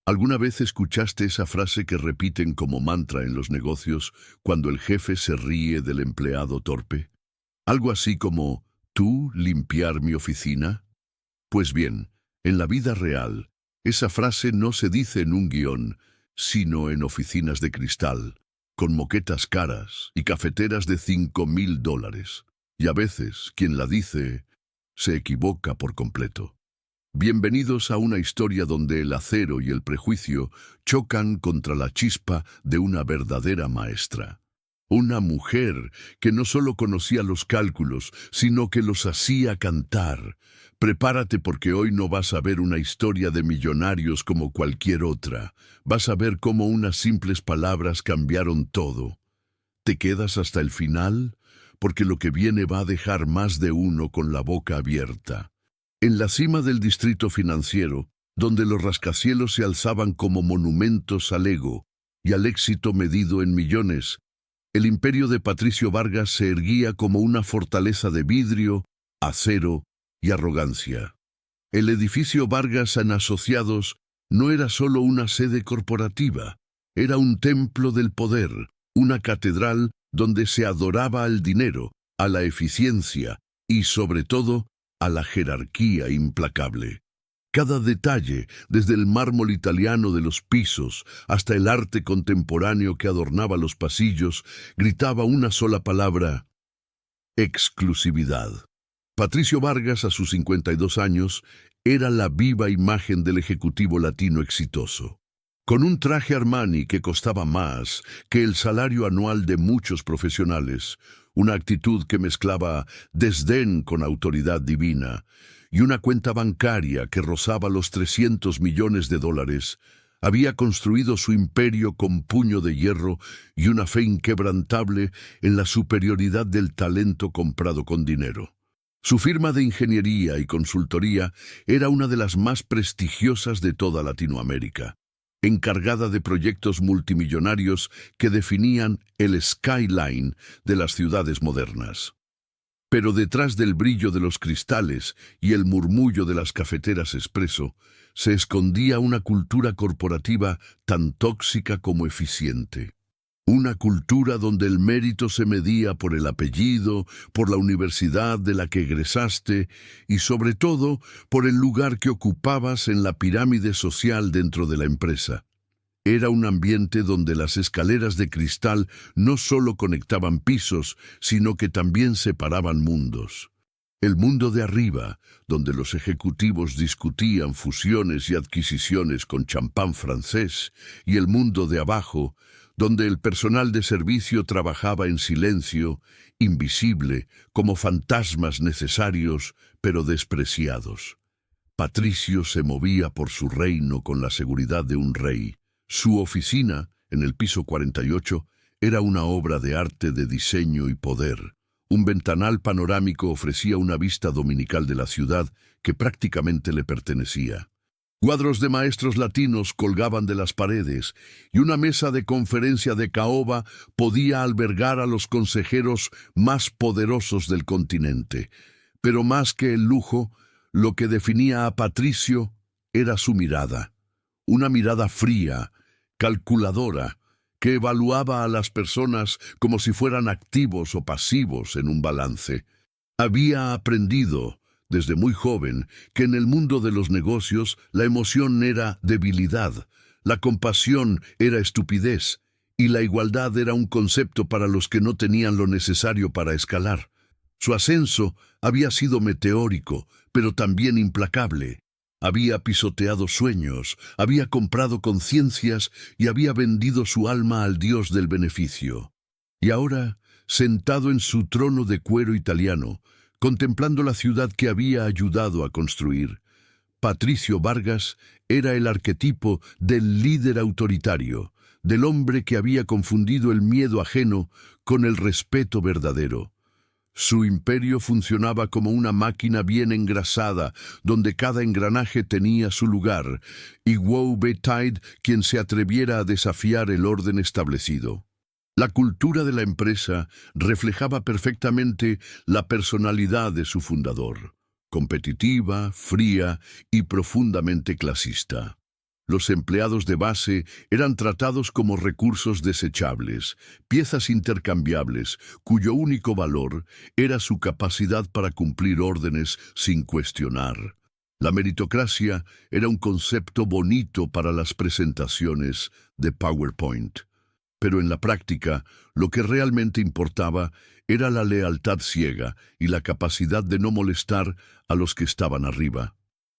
¿Alguna vez escuchaste esa frase que repiten como mantra en los negocios cuando el jefe se ríe del empleado torpe? Algo así como, ¿tú limpiar mi oficina? Pues bien, en la vida real, esa frase no se dice en un guión, sino en oficinas de cristal, con moquetas caras y cafeteras de $5,000. Y a veces, quien la dice, se equivoca por completo. Bienvenidos a una historia donde el acero y el prejuicio chocan contra la chispa de una verdadera maestra. Una mujer que no solo conocía los cálculos, sino que los hacía cantar. Prepárate porque hoy no vas a ver una historia de millonarios como cualquier otra. Vas a ver cómo unas simples palabras cambiaron todo. ¿Te quedas hasta el final? Porque lo que viene va a dejar más de uno con la boca abierta. En la cima del distrito financiero, donde los rascacielos se alzaban como monumentos al ego y al éxito medido en millones, el imperio de Patricio Vargas se erguía como una fortaleza de vidrio, acero y arrogancia. El edificio Vargas and Asociados no era solo una sede corporativa, era un templo del poder, una catedral donde se adoraba al dinero, a la eficiencia y, sobre todo, a la jerarquía implacable. Cada detalle, desde el mármol italiano de los pisos hasta el arte contemporáneo que adornaba los pasillos, gritaba una sola palabra: exclusividad. Patricio Vargas, a sus 52 años, era la viva imagen del ejecutivo latino exitoso. Con un traje Armani que costaba más que el salario anual de muchos profesionales, una actitud que mezclaba desdén con autoridad divina, y una cuenta bancaria que rozaba los $300 millones, había construido su imperio con puño de hierro y una fe inquebrantable en la superioridad del talento comprado con dinero. Su firma de ingeniería y consultoría era una de las más prestigiosas de toda Latinoamérica, encargada de proyectos multimillonarios que definían el skyline de las ciudades modernas. Pero detrás del brillo de los cristales y el murmullo de las cafeteras expreso, se escondía una cultura corporativa tan tóxica como eficiente. Una cultura donde el mérito se medía por el apellido, por la universidad de la que egresaste y, sobre todo, por el lugar que ocupabas en la pirámide social dentro de la empresa. Era un ambiente donde las escaleras de cristal no solo conectaban pisos, sino que también separaban mundos. El mundo de arriba, donde los ejecutivos discutían fusiones y adquisiciones con champán francés, y el mundo de abajo, donde el personal de servicio trabajaba en silencio, invisible, como fantasmas necesarios, pero despreciados. Patricio se movía por su reino con la seguridad de un rey. Su oficina, en el piso 48, era una obra de arte de diseño y poder. Un ventanal panorámico ofrecía una vista dominical de la ciudad que prácticamente le pertenecía. Cuadros de maestros latinos colgaban de las paredes y una mesa de conferencia de caoba podía albergar a los consejeros más poderosos del continente. Pero más que el lujo, lo que definía a Patricio era su mirada. Una mirada fría, calculadora, que evaluaba a las personas como si fueran activos o pasivos en un balance. Había aprendido, desde muy joven, que en el mundo de los negocios la emoción era debilidad, la compasión era estupidez y la igualdad era un concepto para los que no tenían lo necesario para escalar. Su ascenso había sido meteórico, pero también implacable. Había pisoteado sueños, había comprado conciencias y había vendido su alma al dios del beneficio. Y ahora, sentado en su trono de cuero italiano, contemplando la ciudad que había ayudado a construir, Patricio Vargas era el arquetipo del líder autoritario, del hombre que había confundido el miedo ajeno con el respeto verdadero. Su imperio funcionaba como una máquina bien engrasada, donde cada engranaje tenía su lugar, y woe betide quien se atreviera a desafiar el orden establecido. La cultura de la empresa reflejaba perfectamente la personalidad de su fundador, competitiva, fría y profundamente clasista. Los empleados de base eran tratados como recursos desechables, piezas intercambiables, cuyo único valor era su capacidad para cumplir órdenes sin cuestionar. La meritocracia era un concepto bonito para las presentaciones de PowerPoint, pero en la práctica lo que realmente importaba era la lealtad ciega y la capacidad de no molestar a los que estaban arriba.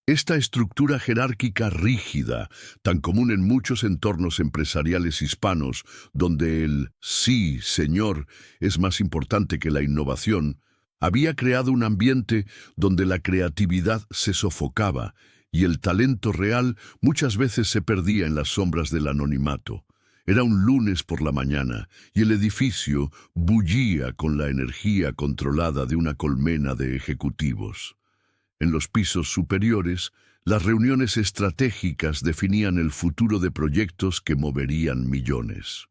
Esta estructura jerárquica rígida, tan común en muchos entornos empresariales hispanos, donde el sí, señor, es más importante que la innovación, había creado un ambiente donde la creatividad se sofocaba y el talento real muchas veces se perdía en las sombras del anonimato. Era un lunes por la mañana y el edificio bullía con la energía controlada de una colmena de ejecutivos. En los pisos superiores, las reuniones estratégicas definían el futuro de proyectos que moverían millones.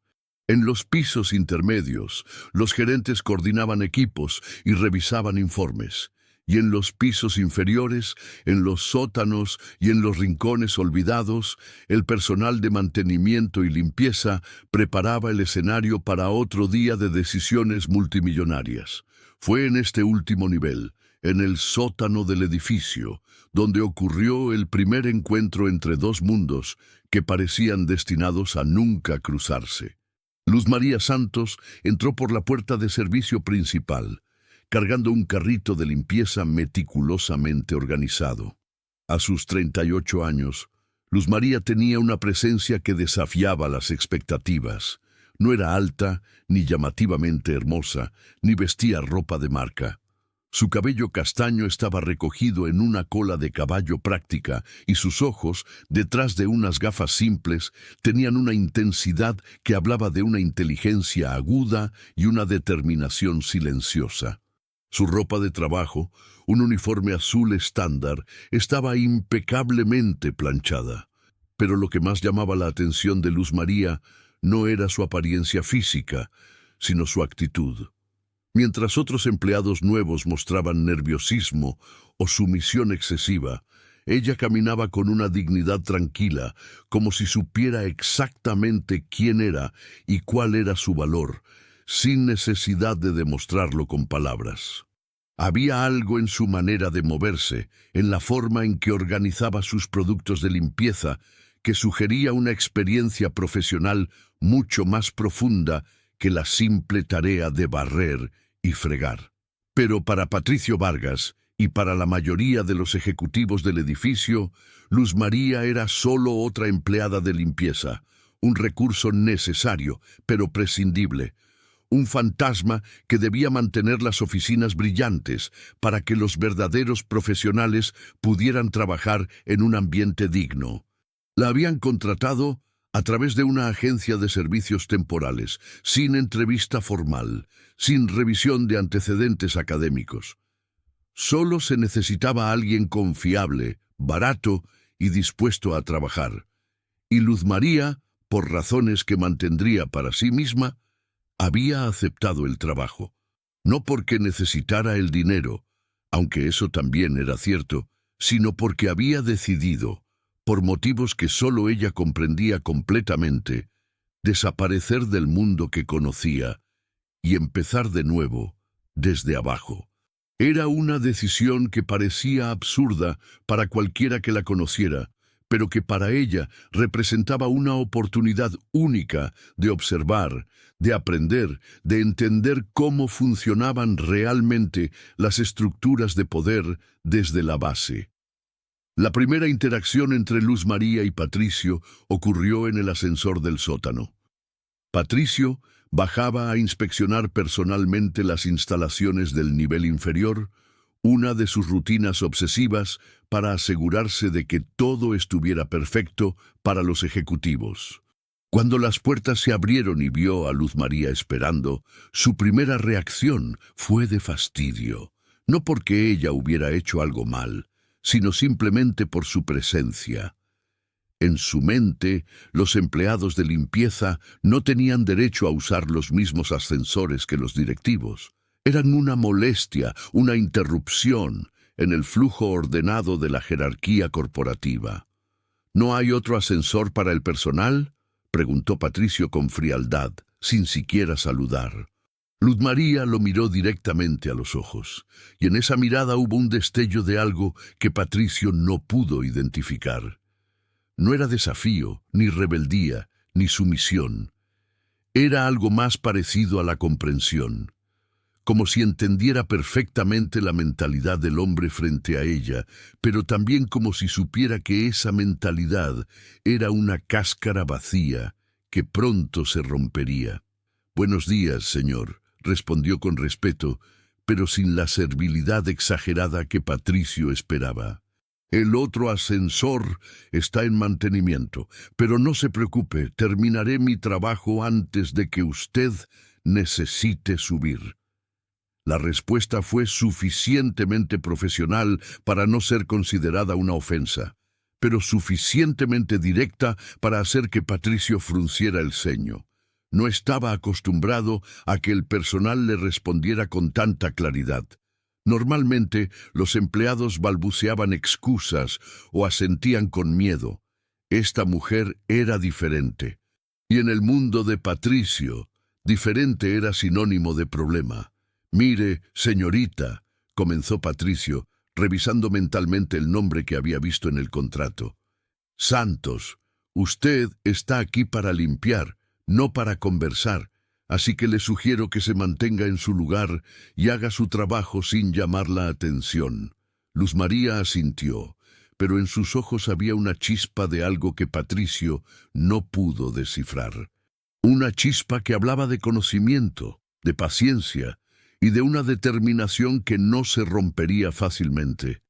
En los pisos intermedios, los gerentes coordinaban equipos y revisaban informes. Y en los pisos inferiores, en los sótanos y en los rincones olvidados, el personal de mantenimiento y limpieza preparaba el escenario para otro día de decisiones multimillonarias. Fue en este último nivel, en el sótano del edificio, donde ocurrió el primer encuentro entre dos mundos que parecían destinados a nunca cruzarse. Luz María Santos entró por la puerta de servicio principal, cargando un carrito de limpieza meticulosamente organizado. A sus 38 años, Luz María tenía una presencia que desafiaba las expectativas. No era alta, ni llamativamente hermosa, ni vestía ropa de marca. Su cabello castaño estaba recogido en una cola de caballo práctica y sus ojos, detrás de unas gafas simples, tenían una intensidad que hablaba de una inteligencia aguda y una determinación silenciosa. Su ropa de trabajo, un uniforme azul estándar, estaba impecablemente planchada. Pero lo que más llamaba la atención de Luz María no era su apariencia física, sino su actitud. Mientras otros empleados nuevos mostraban nerviosismo o sumisión excesiva, ella caminaba con una dignidad tranquila, como si supiera exactamente quién era y cuál era su valor, sin necesidad de demostrarlo con palabras. Había algo en su manera de moverse, en la forma en que organizaba sus productos de limpieza, que sugería una experiencia profesional mucho más profunda que la simple tarea de barrer y fregar. Pero para Patricio Vargas y para la mayoría de los ejecutivos del edificio, Luz María era solo otra empleada de limpieza, un recurso necesario, pero prescindible, un fantasma que debía mantener las oficinas brillantes para que los verdaderos profesionales pudieran trabajar en un ambiente digno. La habían contratado a través de una agencia de servicios temporales, sin entrevista formal, sin revisión de antecedentes académicos. Solo se necesitaba alguien confiable, barato y dispuesto a trabajar. Y Luz María, por razones que mantendría para sí misma, había aceptado el trabajo. No porque necesitara el dinero, aunque eso también era cierto, sino porque había decidido, por motivos que solo ella comprendía completamente, desaparecer del mundo que conocía y empezar de nuevo, desde abajo. Era una decisión que parecía absurda para cualquiera que la conociera, pero que para ella representaba una oportunidad única de observar, de aprender, de entender cómo funcionaban realmente las estructuras de poder desde la base. La primera interacción entre Luz María y Patricio ocurrió en el ascensor del sótano. Patricio bajaba a inspeccionar personalmente las instalaciones del nivel inferior, una de sus rutinas obsesivas para asegurarse de que todo estuviera perfecto para los ejecutivos. Cuando las puertas se abrieron y vio a Luz María esperando, su primera reacción fue de fastidio, no porque ella hubiera hecho algo mal, sino simplemente por su presencia. En su mente, los empleados de limpieza no tenían derecho a usar los mismos ascensores que los directivos. Eran una molestia, una interrupción en el flujo ordenado de la jerarquía corporativa. ¿No hay otro ascensor para el personal?, preguntó Patricio con frialdad, sin siquiera saludar. Luz María lo miró directamente a los ojos, y en esa mirada hubo un destello de algo que Patricio no pudo identificar. No era desafío, ni rebeldía, ni sumisión. Era algo más parecido a la comprensión, como si entendiera perfectamente la mentalidad del hombre frente a ella, pero también como si supiera que esa mentalidad era una cáscara vacía que pronto se rompería. «Buenos días, señor», respondió con respeto, pero sin la servilidad exagerada que Patricio esperaba. «El otro ascensor está en mantenimiento, pero no se preocupe, terminaré mi trabajo antes de que usted necesite subir». La respuesta fue suficientemente profesional para no ser considerada una ofensa, pero suficientemente directa para hacer que Patricio frunciera el ceño. No estaba acostumbrado a que el personal le respondiera con tanta claridad. Normalmente, los empleados balbuceaban excusas o asentían con miedo. Esta mujer era diferente. Y en el mundo de Patricio, diferente era sinónimo de problema. «Mire, señorita», comenzó Patricio, revisando mentalmente el nombre que había visto en el contrato. «Santos, usted está aquí para limpiar, no para conversar, así que le sugiero que se mantenga en su lugar y haga su trabajo sin llamar la atención». Luz María asintió, pero en sus ojos había una chispa de algo que Patricio no pudo descifrar. Una chispa que hablaba de conocimiento, de paciencia y de una determinación que no se rompería fácilmente.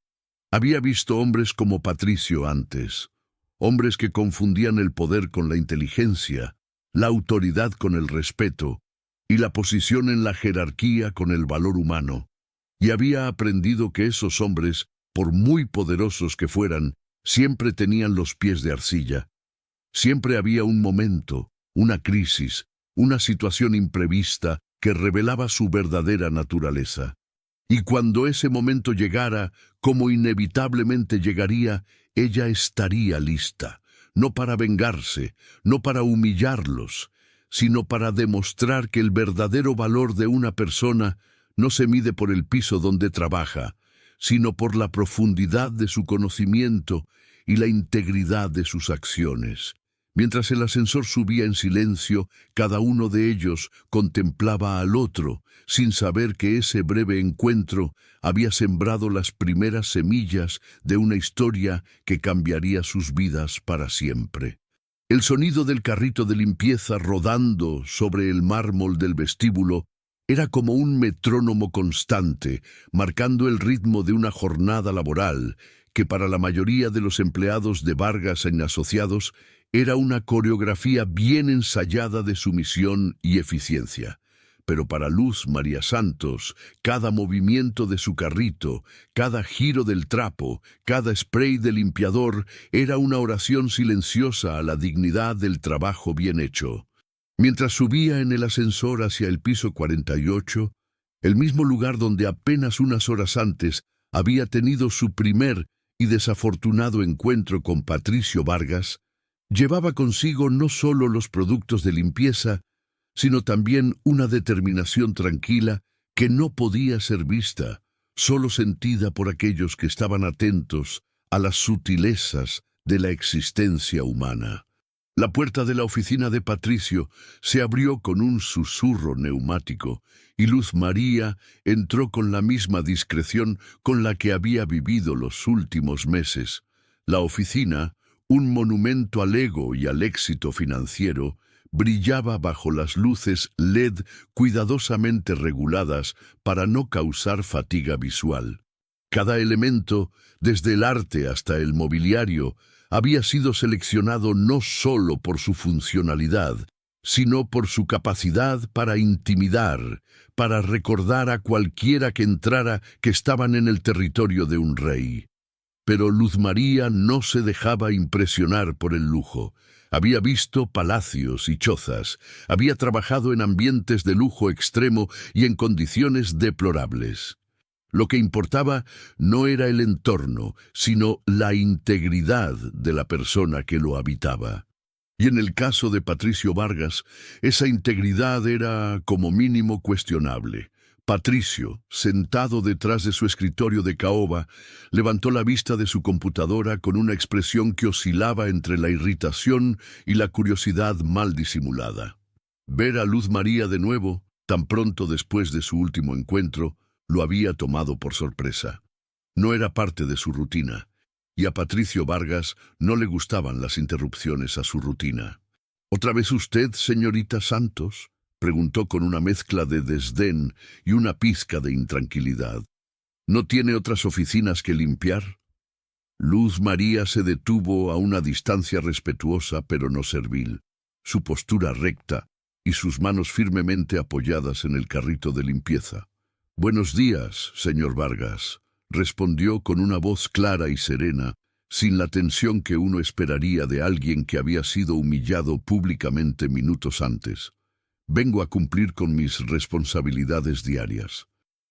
Había visto hombres como Patricio antes, hombres que confundían el poder con la inteligencia, la autoridad con el respeto y la posición en la jerarquía con el valor humano, y había aprendido que esos hombres, por muy poderosos que fueran, siempre tenían los pies de arcilla. Siempre había un momento, una crisis, una situación imprevista que revelaba su verdadera naturaleza. Y cuando ese momento llegara, como inevitablemente llegaría, ella estaría lista, no para vengarse, no para humillarlos, sino para demostrar que el verdadero valor de una persona no se mide por el piso donde trabaja, sino por la profundidad de su conocimiento y la integridad de sus acciones. Mientras el ascensor subía en silencio, cada uno de ellos contemplaba al otro, sin saber que ese breve encuentro había sembrado las primeras semillas de una historia que cambiaría sus vidas para siempre. El sonido del carrito de limpieza rodando sobre el mármol del vestíbulo era como un metrónomo constante, marcando el ritmo de una jornada laboral que para la mayoría de los empleados de Vargas y Asociados era una coreografía bien ensayada de sumisión y eficiencia. Pero para Luz María Santos, cada movimiento de su carrito, cada giro del trapo, cada spray de limpiador era una oración silenciosa a la dignidad del trabajo bien hecho. Mientras subía en el ascensor hacia el piso 48, el mismo lugar donde apenas unas horas antes había tenido su primer y desafortunado encuentro con Patricio Vargas, llevaba consigo no solo los productos de limpieza, sino también una determinación tranquila que no podía ser vista, solo sentida por aquellos que estaban atentos a las sutilezas de la existencia humana. La puerta de la oficina de Patricio se abrió con un susurro neumático y Luz María entró con la misma discreción con la que había vivido los últimos meses. La oficina, un monumento al ego y al éxito financiero, brillaba bajo las luces LED cuidadosamente reguladas para no causar fatiga visual. Cada elemento, desde el arte hasta el mobiliario, había sido seleccionado no solo por su funcionalidad, sino por su capacidad para intimidar, para recordar a cualquiera que entrara que estaban en el territorio de un rey. Pero Luz María no se dejaba impresionar por el lujo. Había visto palacios y chozas, había trabajado en ambientes de lujo extremo y en condiciones deplorables. Lo que importaba no era el entorno, sino la integridad de la persona que lo habitaba. Y en el caso de Patricio Vargas, esa integridad era como mínimo cuestionable. Patricio, sentado detrás de su escritorio de caoba, levantó la vista de su computadora con una expresión que oscilaba entre la irritación y la curiosidad mal disimulada. Ver a Luz María de nuevo, tan pronto después de su último encuentro, lo había tomado por sorpresa. No era parte de su rutina, y a Patricio Vargas no le gustaban las interrupciones a su rutina. ¿Otra vez usted, señorita Santos?, preguntó con una mezcla de desdén y una pizca de intranquilidad. ¿No tiene otras oficinas que limpiar? Luz María se detuvo a una distancia respetuosa pero no servil, su postura recta y sus manos firmemente apoyadas en el carrito de limpieza. «Buenos días, señor Vargas», respondió con una voz clara y serena, sin la tensión que uno esperaría de alguien que había sido humillado públicamente minutos antes. «Vengo a cumplir con mis responsabilidades diarias.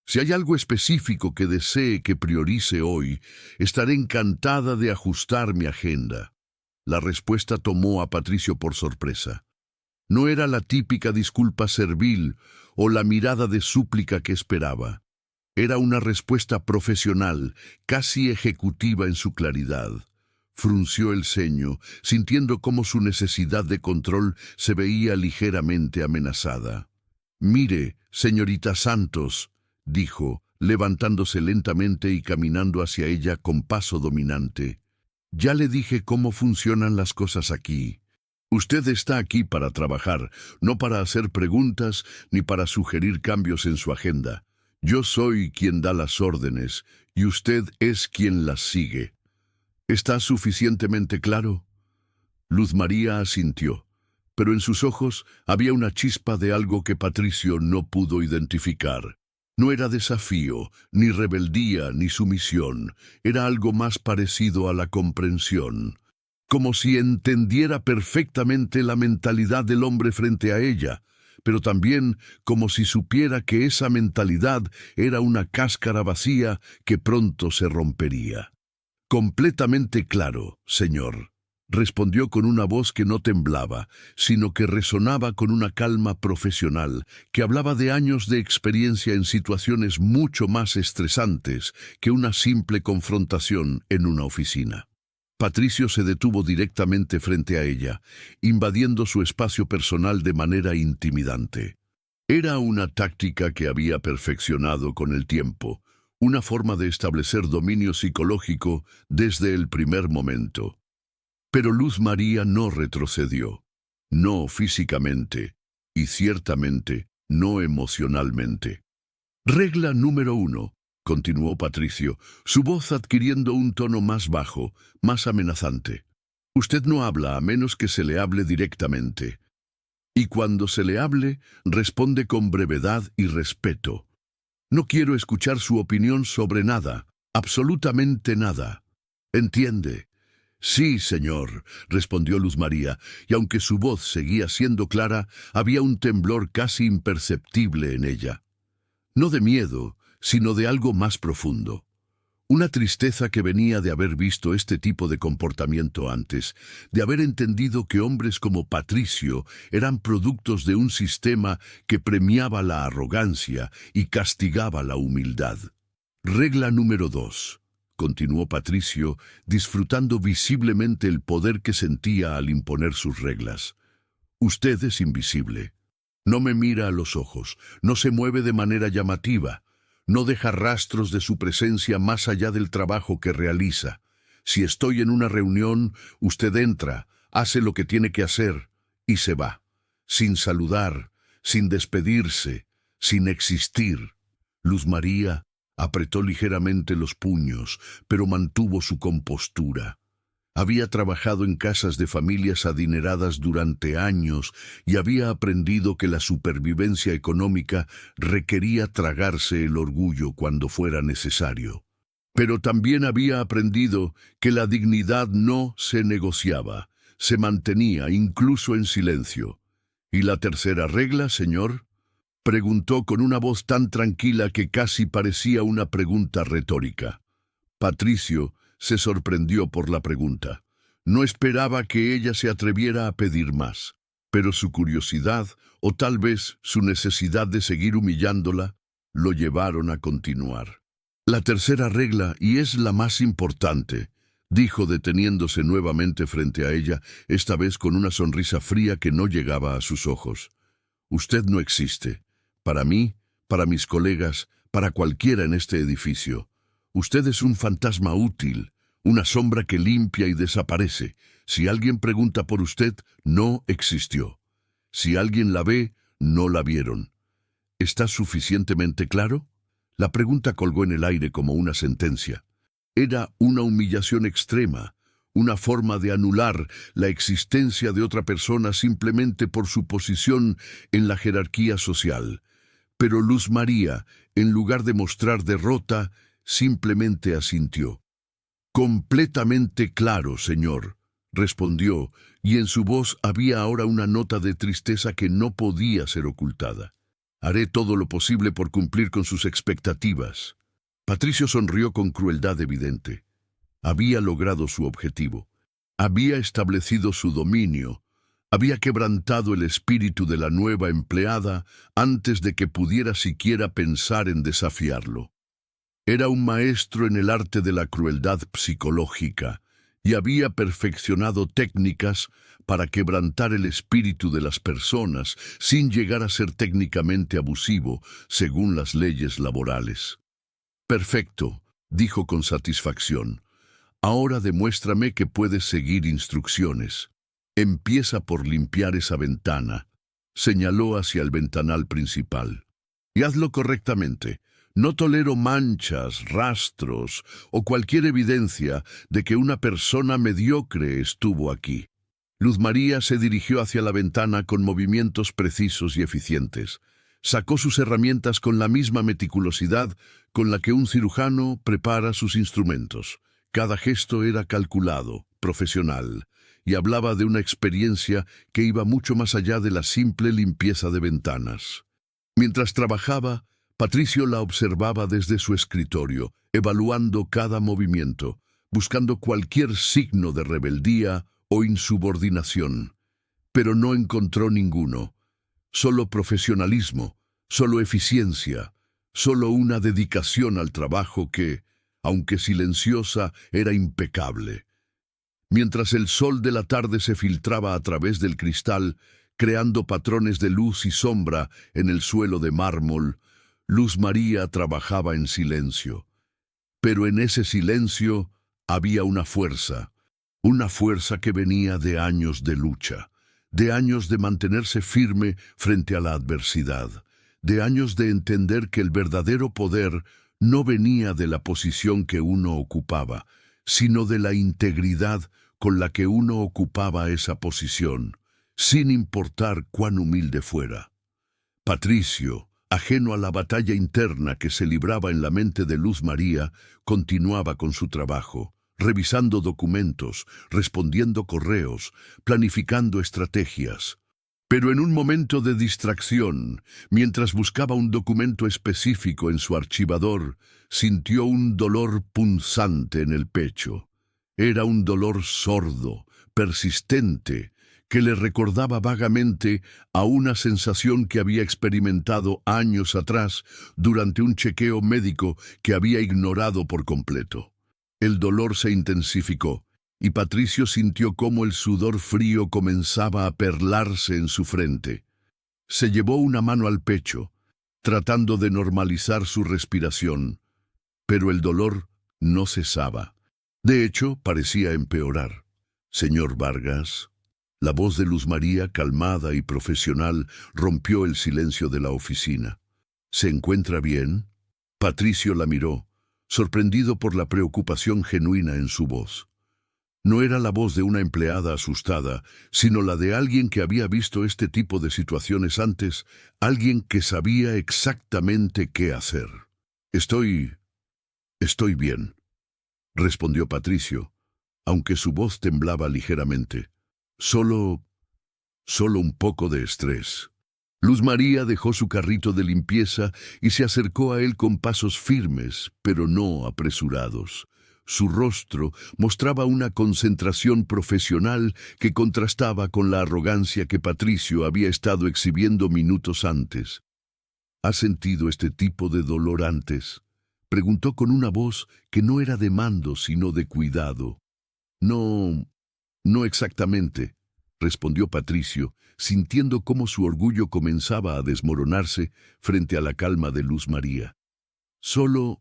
Si hay algo específico que desee que priorice hoy, estaré encantada de ajustar mi agenda». La respuesta tomó a Patricio por sorpresa. No era la típica disculpa servil o la mirada de súplica que esperaba. Era una respuesta profesional, casi ejecutiva en su claridad. Frunció el ceño, sintiendo cómo su necesidad de control se veía ligeramente amenazada. «Mire, señorita Santos», dijo, levantándose lentamente y caminando hacia ella con paso dominante. «Ya le dije cómo funcionan las cosas aquí. Usted está aquí para trabajar, no para hacer preguntas ni para sugerir cambios en su agenda. Yo soy quien da las órdenes y usted es quien las sigue. ¿Está suficientemente claro?» Luz María asintió, pero en sus ojos había una chispa de algo que Patricio no pudo identificar. No era desafío, ni rebeldía, ni sumisión. Era algo más parecido a la comprensión. Como si entendiera perfectamente la mentalidad del hombre frente a ella, pero también como si supiera que esa mentalidad era una cáscara vacía que pronto se rompería. «Completamente claro, señor», respondió con una voz que no temblaba, sino que resonaba con una calma profesional, que hablaba de años de experiencia en situaciones mucho más estresantes que una simple confrontación en una oficina. Patricio se detuvo directamente frente a ella, invadiendo su espacio personal de manera intimidante. Era una táctica que había perfeccionado con el tiempo, una forma de establecer dominio psicológico desde el primer momento. Pero Luz María no retrocedió, no físicamente, y ciertamente no emocionalmente. «Regla número 1», continuó Patricio, su voz adquiriendo un tono más bajo, más amenazante. «Usted no habla a menos que se le hable directamente. Y cuando se le hable, responde con brevedad y respeto. No quiero escuchar su opinión sobre nada, absolutamente nada. ¿Entiende?» «Sí, señor», respondió Luz María, y aunque su voz seguía siendo clara, había un temblor casi imperceptible en ella. No de miedo, sino de algo más profundo. Una tristeza que venía de haber visto este tipo de comportamiento antes, de haber entendido que hombres como Patricio eran productos de un sistema que premiaba la arrogancia y castigaba la humildad. «Regla número 2», continuó Patricio, disfrutando visiblemente el poder que sentía al imponer sus reglas. «Usted es invisible. No me mira a los ojos, no se mueve de manera llamativa, no deja rastros de su presencia más allá del trabajo que realiza. Si estoy en una reunión, usted entra, hace lo que tiene que hacer y se va, sin saludar, sin despedirse, sin existir». Luz María apretó ligeramente los puños, pero mantuvo su compostura. Había trabajado en casas de familias adineradas durante años y había aprendido que la supervivencia económica requería tragarse el orgullo cuando fuera necesario. Pero también había aprendido que la dignidad no se negociaba, se mantenía incluso en silencio. «¿Y la tercera regla, señor?». Preguntó con una voz tan tranquila que casi parecía una pregunta retórica. Patricio se sorprendió por la pregunta. No esperaba que ella se atreviera a pedir más, pero su curiosidad, o tal vez su necesidad de seguir humillándola, lo llevaron a continuar. La tercera regla, y es la más importante, dijo deteniéndose nuevamente frente a ella, esta vez con una sonrisa fría que no llegaba a sus ojos. Usted no existe. Para mí, para mis colegas, para cualquiera en este edificio. Usted es un fantasma útil, una sombra que limpia y desaparece. Si alguien pregunta por usted, no existió. Si alguien la ve, no la vieron. ¿Está suficientemente claro? La pregunta colgó en el aire como una sentencia. Era una humillación extrema, una forma de anular la existencia de otra persona simplemente por su posición en la jerarquía social. Pero Luz María, en lugar de mostrar derrota, simplemente asintió. «Completamente claro, señor», respondió, y en su voz había ahora una nota de tristeza que no podía ser ocultada. «Haré todo lo posible por cumplir con sus expectativas». Patricio sonrió con crueldad evidente. Había logrado su objetivo. Había establecido su dominio. Había quebrantado el espíritu de la nueva empleada antes de que pudiera siquiera pensar en desafiarlo. Era un maestro en el arte de la crueldad psicológica y había perfeccionado técnicas para quebrantar el espíritu de las personas sin llegar a ser técnicamente abusivo según las leyes laborales. «Perfecto», dijo con satisfacción. «Ahora demuéstrame que puedes seguir instrucciones. Empieza por limpiar esa ventana», señaló hacia el ventanal principal. «Y hazlo correctamente. No tolero manchas, rastros o cualquier evidencia de que una persona mediocre estuvo aquí». Luz María se dirigió hacia la ventana con movimientos precisos y eficientes. Sacó sus herramientas con la misma meticulosidad con la que un cirujano prepara sus instrumentos. Cada gesto era calculado, profesional, y hablaba de una experiencia que iba mucho más allá de la simple limpieza de ventanas. Mientras trabajaba, Patricio la observaba desde su escritorio, evaluando cada movimiento, buscando cualquier signo de rebeldía o insubordinación. Pero no encontró ninguno. Solo profesionalismo, solo eficiencia, solo una dedicación al trabajo que, aunque silenciosa, era impecable. Mientras el sol de la tarde se filtraba a través del cristal, creando patrones de luz y sombra en el suelo de mármol, Luz María trabajaba en silencio. Pero en ese silencio había una fuerza que venía de años de lucha, de años de mantenerse firme frente a la adversidad, de años de entender que el verdadero poder no venía de la posición que uno ocupaba, sino de la integridad con la que uno ocupaba esa posición, sin importar cuán humilde fuera. Patricio, ajeno a la batalla interna que se libraba en la mente de Luz María, continuaba con su trabajo, revisando documentos, respondiendo correos, planificando estrategias. Pero en un momento de distracción, mientras buscaba un documento específico en su archivador, sintió un dolor punzante en el pecho. Era un dolor sordo, persistente, que le recordaba vagamente a una sensación que había experimentado años atrás durante un chequeo médico que había ignorado por completo. El dolor se intensificó, y Patricio sintió cómo el sudor frío comenzaba a perlarse en su frente. Se llevó una mano al pecho, tratando de normalizar su respiración, pero el dolor no cesaba. De hecho, parecía empeorar. «Señor Vargas». La voz de Luz María, calmada y profesional, rompió el silencio de la oficina. «¿Se encuentra bien?» Patricio la miró, sorprendido por la preocupación genuina en su voz. No era la voz de una empleada asustada, sino la de alguien que había visto este tipo de situaciones antes, alguien que sabía exactamente qué hacer. Estoy bien», respondió Patricio, aunque su voz temblaba ligeramente. Solo un poco de estrés». Luz María dejó su carrito de limpieza y se acercó a él con pasos firmes, pero no apresurados. Su rostro mostraba una concentración profesional que contrastaba con la arrogancia que Patricio había estado exhibiendo minutos antes. ¿Has sentido este tipo de dolor antes?, preguntó con una voz que no era de mando, sino de cuidado. No, no exactamente, respondió Patricio, sintiendo cómo su orgullo comenzaba a desmoronarse frente a la calma de Luz María. Solo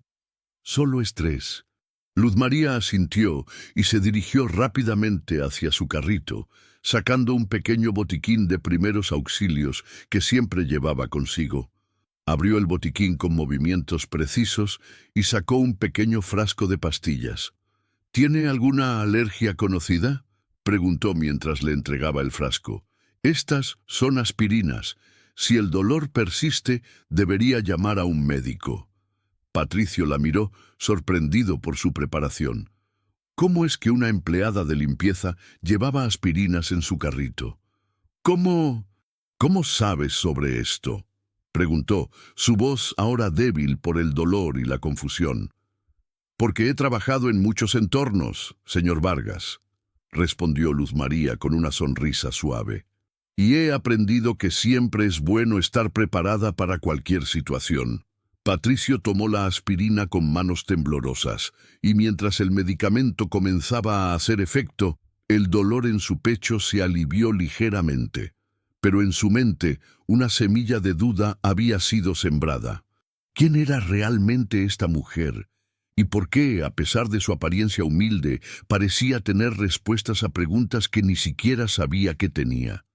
estrés. Luz María asintió y se dirigió rápidamente hacia su carrito, sacando un pequeño botiquín de primeros auxilios que siempre llevaba consigo. Abrió el botiquín con movimientos precisos y sacó un pequeño frasco de pastillas. ¿Tiene alguna alergia conocida?, preguntó mientras le entregaba el frasco. Estas son aspirinas. Si el dolor persiste, debería llamar a un médico. Patricio la miró, sorprendido por su preparación. ¿Cómo es que una empleada de limpieza llevaba aspirinas en su carrito? ¿Cómo sabes sobre esto?, preguntó, su voz ahora débil por el dolor y la confusión. Porque he trabajado en muchos entornos, señor Vargas, respondió Luz María con una sonrisa suave. Y he aprendido que siempre es bueno estar preparada para cualquier situación. Patricio tomó la aspirina con manos temblorosas, y mientras el medicamento comenzaba a hacer efecto, el dolor en su pecho se alivió ligeramente. Pero en su mente, una semilla de duda había sido sembrada. ¿Quién era realmente esta mujer? ¿Y por qué, a pesar de su apariencia humilde, parecía tener respuestas a preguntas que ni siquiera sabía que tenía?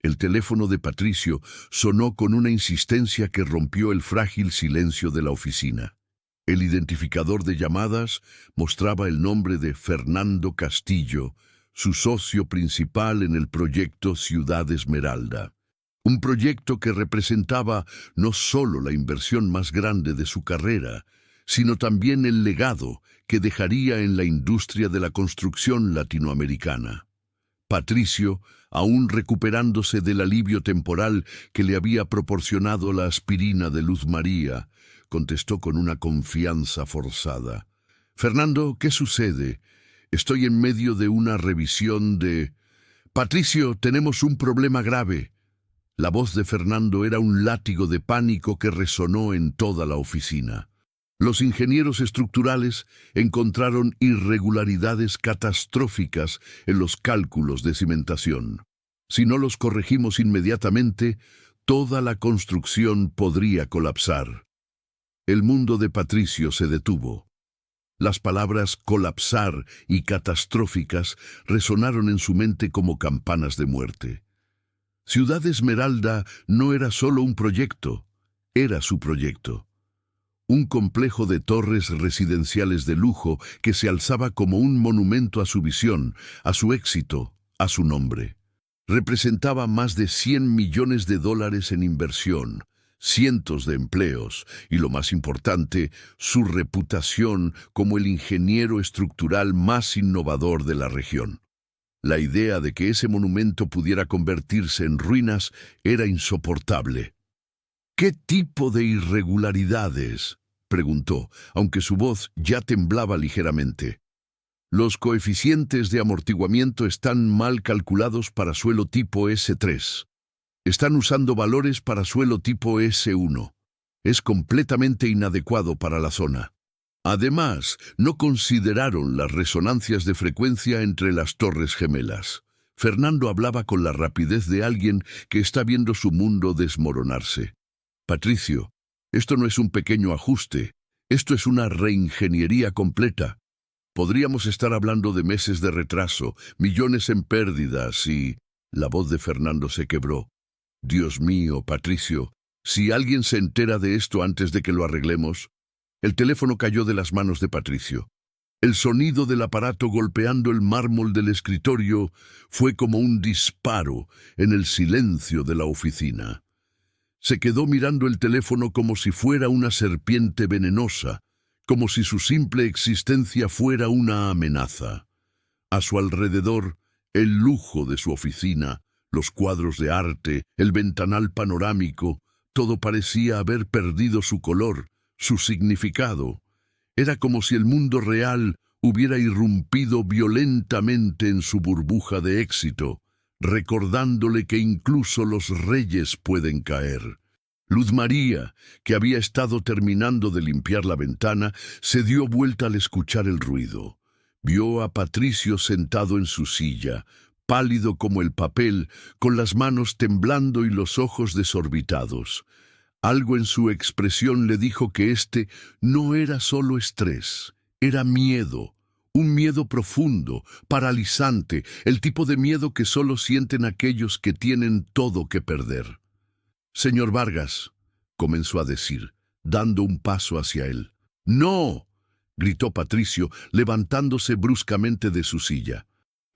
El teléfono de Patricio sonó con una insistencia que rompió el frágil silencio de la oficina. El identificador de llamadas mostraba el nombre de Fernando Castillo, su socio principal en el proyecto Ciudad Esmeralda. Un proyecto que representaba no solo la inversión más grande de su carrera, sino también el legado que dejaría en la industria de la construcción latinoamericana. Patricio, aún recuperándose del alivio temporal que le había proporcionado la aspirina de Luz María, contestó con una confianza forzada. «Fernando, ¿qué sucede? Estoy en medio de una revisión de...» «Patricio, tenemos un problema grave». La voz de Fernando era un látigo de pánico que resonó en toda la oficina. Los ingenieros estructurales encontraron irregularidades catastróficas en los cálculos de cimentación. Si no los corregimos inmediatamente, toda la construcción podría colapsar. El mundo de Patricio se detuvo. Las palabras colapsar y catastróficas resonaron en su mente como campanas de muerte. Ciudad Esmeralda no era solo un proyecto, era su proyecto. Un complejo de torres residenciales de lujo que se alzaba como un monumento a su visión, a su éxito, a su nombre. Representaba más de $100 millones en inversión, cientos de empleos y, lo más importante, su reputación como el ingeniero estructural más innovador de la región. La idea de que ese monumento pudiera convertirse en ruinas era insoportable. «¿Qué tipo de irregularidades?», preguntó, aunque su voz ya temblaba ligeramente. «Los coeficientes de amortiguamiento están mal calculados para suelo tipo S3. Están usando valores para suelo tipo S1. Es completamente inadecuado para la zona. Además, no consideraron las resonancias de frecuencia entre las torres gemelas». Fernando hablaba con la rapidez de alguien que está viendo su mundo desmoronarse. «Patricio, esto no es un pequeño ajuste, esto es una reingeniería completa. Podríamos estar hablando de meses de retraso, millones en pérdidas y...» La voz de Fernando se quebró. «Dios mío, Patricio, si alguien se entera de esto antes de que lo arreglemos...» El teléfono cayó de las manos de Patricio. El sonido del aparato golpeando el mármol del escritorio fue como un disparo en el silencio de la oficina. Se quedó mirando el teléfono como si fuera una serpiente venenosa, como si su simple existencia fuera una amenaza. A su alrededor, el lujo de su oficina, Los cuadros de arte, el ventanal panorámico, todo parecía haber perdido su color, su significado. Era como si el mundo real hubiera irrumpido violentamente en su burbuja de éxito, recordándole que incluso los reyes pueden caer. Luz María, que había estado terminando de limpiar la ventana, se dio vuelta al escuchar el ruido. Vio a Patricio sentado en su silla, pálido como el papel, con las manos temblando y los ojos desorbitados. Algo en su expresión le dijo que este no era solo estrés, era miedo. Un miedo profundo, paralizante, el tipo de miedo que solo sienten aquellos que tienen todo que perder. «Señor Vargas», comenzó a decir, dando un paso hacia él. «¡No!», gritó Patricio, levantándose bruscamente de su silla.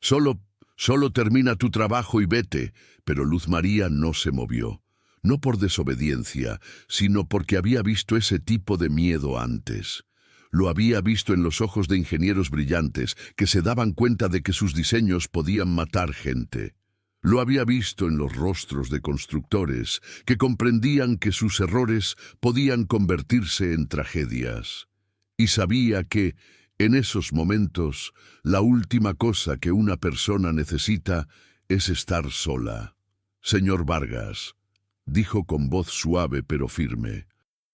Solo termina tu trabajo y vete». Pero Luz María no se movió. No por desobediencia, sino porque había visto ese tipo de miedo antes. Lo había visto en los ojos de ingenieros brillantes que se daban cuenta de que sus diseños podían matar gente. Lo había visto en los rostros de constructores que comprendían que sus errores podían convertirse en tragedias. Y sabía que, en esos momentos, la última cosa que una persona necesita es estar sola. «Señor Vargas», dijo con voz suave pero firme,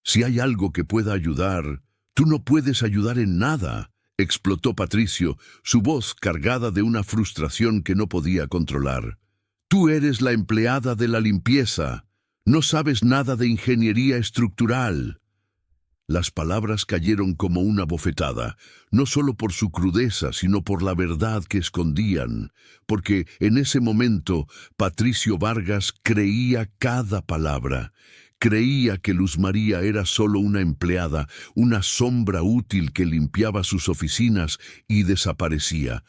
«si hay algo que pueda ayudar, tú no puedes ayudar en nada», explotó Patricio, su voz cargada de una frustración que no podía controlar. «Tú eres la empleada de la limpieza. No sabes nada de ingeniería estructural». Las palabras cayeron como una bofetada, no solo por su crudeza, sino por la verdad que escondían, porque en ese momento Patricio Vargas creía cada palabra. Creía que Luz María era solo una empleada, una sombra útil que limpiaba sus oficinas y desaparecía.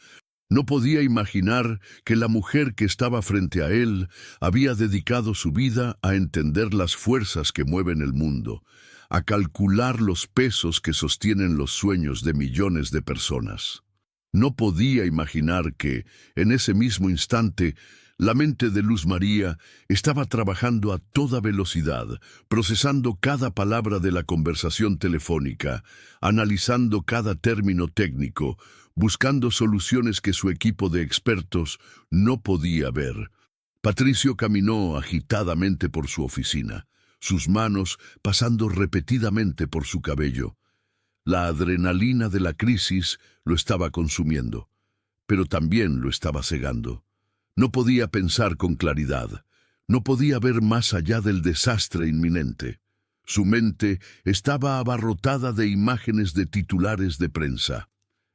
No podía imaginar que la mujer que estaba frente a él había dedicado su vida a entender las fuerzas que mueven el mundo, a calcular los pesos que sostienen los sueños de millones de personas. No podía imaginar que, en ese mismo instante, la mente de Luz María estaba trabajando a toda velocidad, procesando cada palabra de la conversación telefónica, analizando cada término técnico, buscando soluciones que su equipo de expertos no podía ver. Patricio caminó agitadamente por su oficina, sus manos pasando repetidamente por su cabello. La adrenalina de la crisis lo estaba consumiendo, pero también lo estaba cegando. No podía pensar con claridad, no podía ver más allá del desastre inminente. Su mente estaba abarrotada de imágenes de titulares de prensa.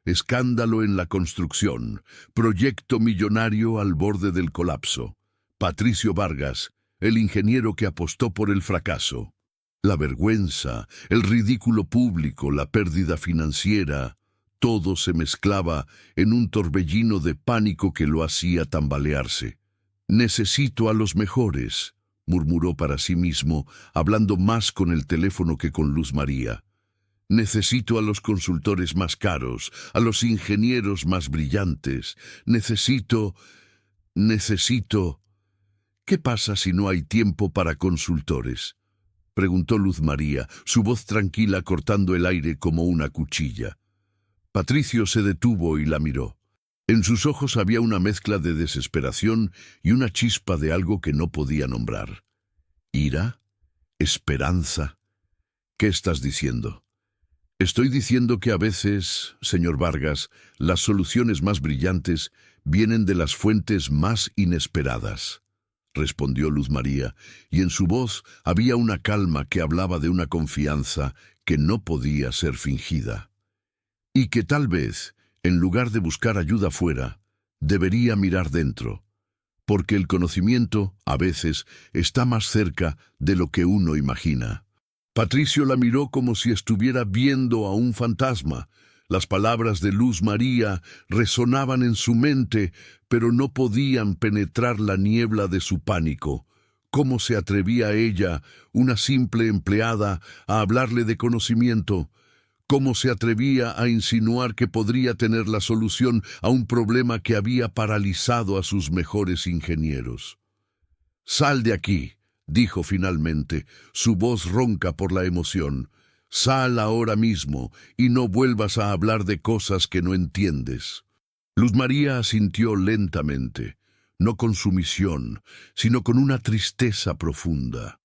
Escándalo en la construcción, proyecto millonario al borde del colapso. Patricio Vargas, el ingeniero que apostó por el fracaso. La vergüenza, el ridículo público, la pérdida financiera, todo se mezclaba en un torbellino de pánico que lo hacía tambalearse. «Necesito a los mejores», murmuró para sí mismo, hablando más con el teléfono que con Luz María. «Necesito a los consultores más caros, a los ingenieros más brillantes. Necesito... «¿Qué pasa si no hay tiempo para consultores?», preguntó Luz María, su voz tranquila cortando el aire como una cuchilla. Patricio se detuvo y la miró. En sus ojos había una mezcla de desesperación y una chispa de algo que no podía nombrar. ¿Ira? ¿Esperanza? ¿Qué estás diciendo? Estoy diciendo que a veces, señor Vargas, las soluciones más brillantes vienen de las fuentes más inesperadas, respondió Luz María, y en su voz había una calma que hablaba de una confianza que no podía ser fingida. Y que tal vez, en lugar de buscar ayuda fuera, debería mirar dentro, porque el conocimiento, a veces, está más cerca de lo que uno imagina. Patricio la miró como si estuviera viendo a un fantasma. Las palabras de Luz María resonaban en su mente, pero no podían penetrar la niebla de su pánico. ¿Cómo se atrevía ella, una simple empleada, a hablarle de conocimiento? ¿Cómo se atrevía a insinuar que podría tener la solución a un problema que había paralizado a sus mejores ingenieros? «Sal de aquí», dijo finalmente, su voz ronca por la emoción. «Sal ahora mismo y no vuelvas a hablar de cosas que no entiendes». Luz María asintió lentamente, no con sumisión, sino con una tristeza profunda.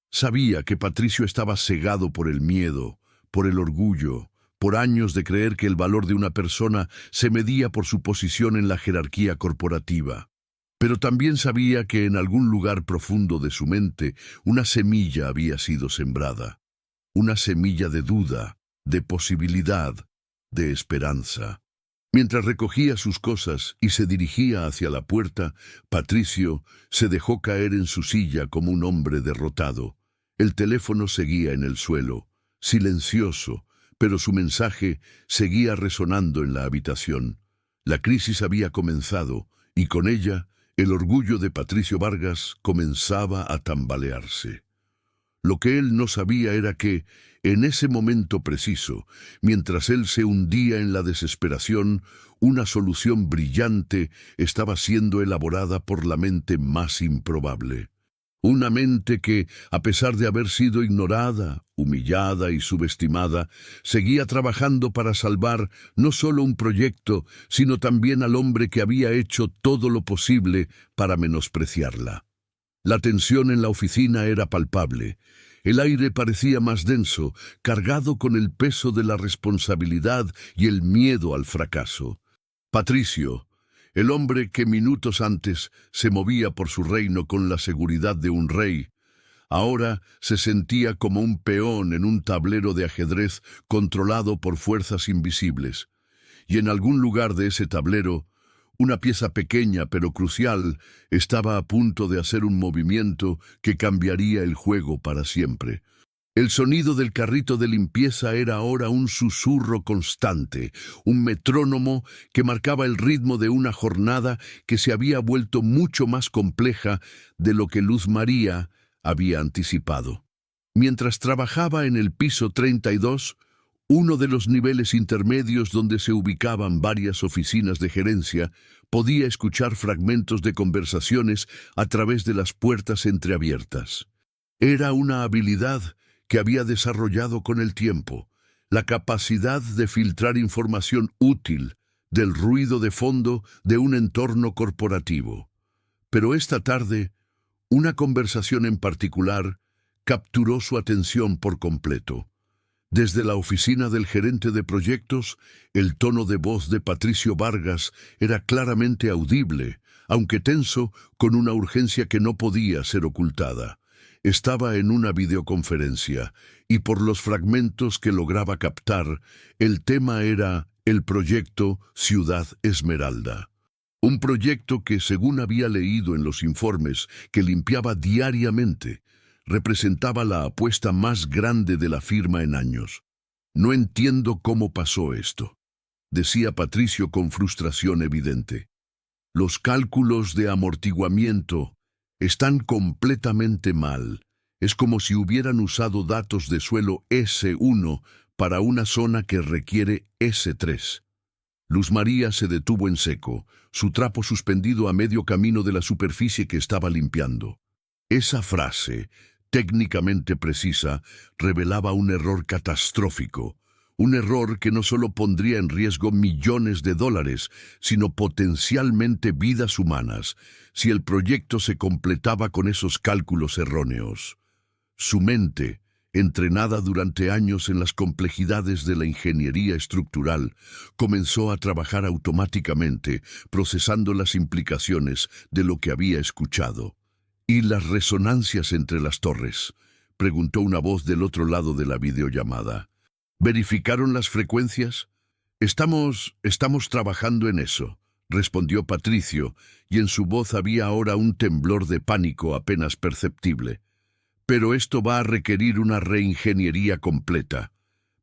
Sabía que Patricio estaba cegado por el miedo, por el orgullo, por años de creer que el valor de una persona se medía por su posición en la jerarquía corporativa. Pero también sabía que en algún lugar profundo de su mente una semilla había sido sembrada. Una semilla de duda, de posibilidad, de esperanza. Mientras recogía sus cosas y se dirigía hacia la puerta, Patricio se dejó caer en su silla como un hombre derrotado. El teléfono seguía en el suelo, silencioso, pero su mensaje seguía resonando en la habitación. La crisis había comenzado, y con ella, el orgullo de Patricio Vargas comenzaba a tambalearse. Lo que él no sabía era que, en ese momento preciso, mientras él se hundía en la desesperación, una solución brillante estaba siendo elaborada por la mente más improbable. Una mente que, a pesar de haber sido ignorada, humillada y subestimada, seguía trabajando para salvar no solo un proyecto, sino también al hombre que había hecho todo lo posible para menospreciarla. La tensión en la oficina era palpable. El aire parecía más denso, cargado con el peso de la responsabilidad y el miedo al fracaso. Patricio, el hombre que minutos antes se movía por su reino con la seguridad de un rey, ahora se sentía como un peón en un tablero de ajedrez controlado por fuerzas invisibles. Y en algún lugar de ese tablero, una pieza pequeña pero crucial estaba a punto de hacer un movimiento que cambiaría el juego para siempre. El sonido del carrito de limpieza era ahora un susurro constante, un metrónomo que marcaba el ritmo de una jornada que se había vuelto mucho más compleja de lo que Luz María había anticipado. Mientras trabajaba en el piso 32, uno de los niveles intermedios donde se ubicaban varias oficinas de gerencia, podía escuchar fragmentos de conversaciones a través de las puertas entreabiertas. Era una habilidad que había desarrollado con el tiempo, la capacidad de filtrar información útil del ruido de fondo de un entorno corporativo. Pero esta tarde, una conversación en particular capturó su atención por completo. Desde la oficina del gerente de proyectos, el tono de voz de Patricio Vargas era claramente audible, aunque tenso, con una urgencia que no podía ser ocultada. Estaba en una videoconferencia, y por los fragmentos que lograba captar, el tema era el proyecto Ciudad Esmeralda. Un proyecto que, según había leído en los informes que limpiaba diariamente, representaba la apuesta más grande de la firma en años. «No entiendo cómo pasó esto», decía Patricio con frustración evidente. «Los cálculos de amortiguamiento están completamente mal. Es como si hubieran usado datos de suelo S1 para una zona que requiere S3. Luz María se detuvo en seco, su trapo suspendido a medio camino de la superficie que estaba limpiando. Esa frase, técnicamente precisa, revelaba un error catastrófico, un error que no solo pondría en riesgo millones de dólares, sino potencialmente vidas humanas, si el proyecto se completaba con esos cálculos erróneos. Su mente, entrenada durante años en las complejidades de la ingeniería estructural, comenzó a trabajar automáticamente, procesando las implicaciones de lo que había escuchado. «¿Y las resonancias entre las torres?», preguntó una voz del otro lado de la videollamada. «¿Verificaron las frecuencias?» Estamos trabajando en eso», respondió Patricio, y en su voz había ahora un temblor de pánico apenas perceptible. «Pero esto va a requerir una reingeniería completa.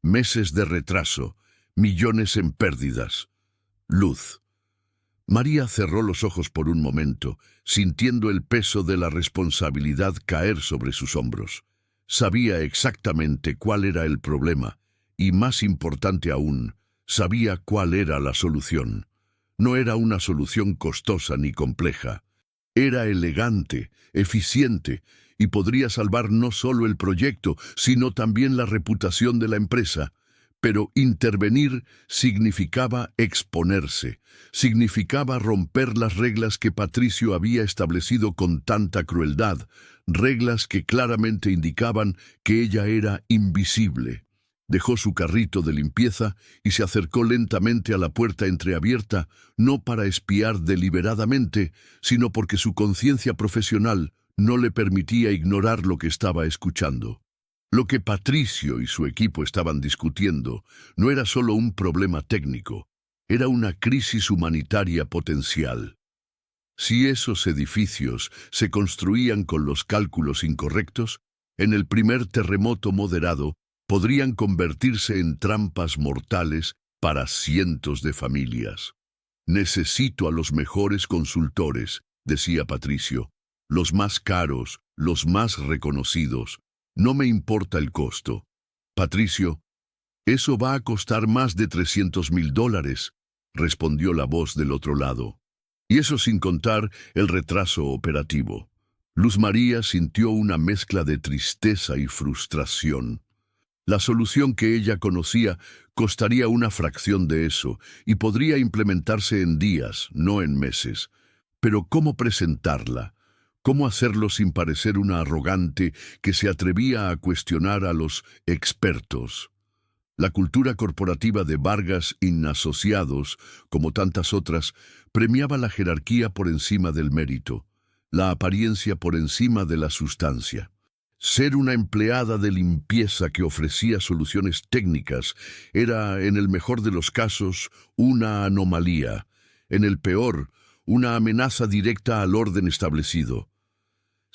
Meses de retraso, millones en pérdidas. Luz». María cerró los ojos por un momento, sintiendo el peso de la responsabilidad caer sobre sus hombros. Sabía exactamente cuál era el problema, y más importante aún, sabía cuál era la solución. No era una solución costosa ni compleja. Era elegante, eficiente, y podría salvar no solo el proyecto, sino también la reputación de la empresa. Pero intervenir significaba exponerse, significaba romper las reglas que Patricio había establecido con tanta crueldad, reglas que claramente indicaban que ella era invisible. Dejó su carrito de limpieza y se acercó lentamente a la puerta entreabierta, no para espiar deliberadamente, sino porque su conciencia profesional no le permitía ignorar lo que estaba escuchando. Lo que Patricio y su equipo estaban discutiendo no era solo un problema técnico, era una crisis humanitaria potencial. Si esos edificios se construían con los cálculos incorrectos, en el primer terremoto moderado podrían convertirse en trampas mortales para cientos de familias. Necesito a los mejores consultores, decía Patricio, los más caros, los más reconocidos. No me importa el costo. Patricio, eso va a costar más de $300,000, respondió la voz del otro lado. Y eso sin contar el retraso operativo. Luz María sintió una mezcla de tristeza y frustración. La solución que ella conocía costaría una fracción de eso y podría implementarse en días, no en meses. Pero ¿cómo presentarla? ¿Cómo hacerlo sin parecer una arrogante que se atrevía a cuestionar a los expertos? La cultura corporativa de Vargas Asociados, como tantas otras, premiaba la jerarquía por encima del mérito, la apariencia por encima de la sustancia. Ser una empleada de limpieza que ofrecía soluciones técnicas era, en el mejor de los casos, una anomalía, en el peor, una amenaza directa al orden establecido.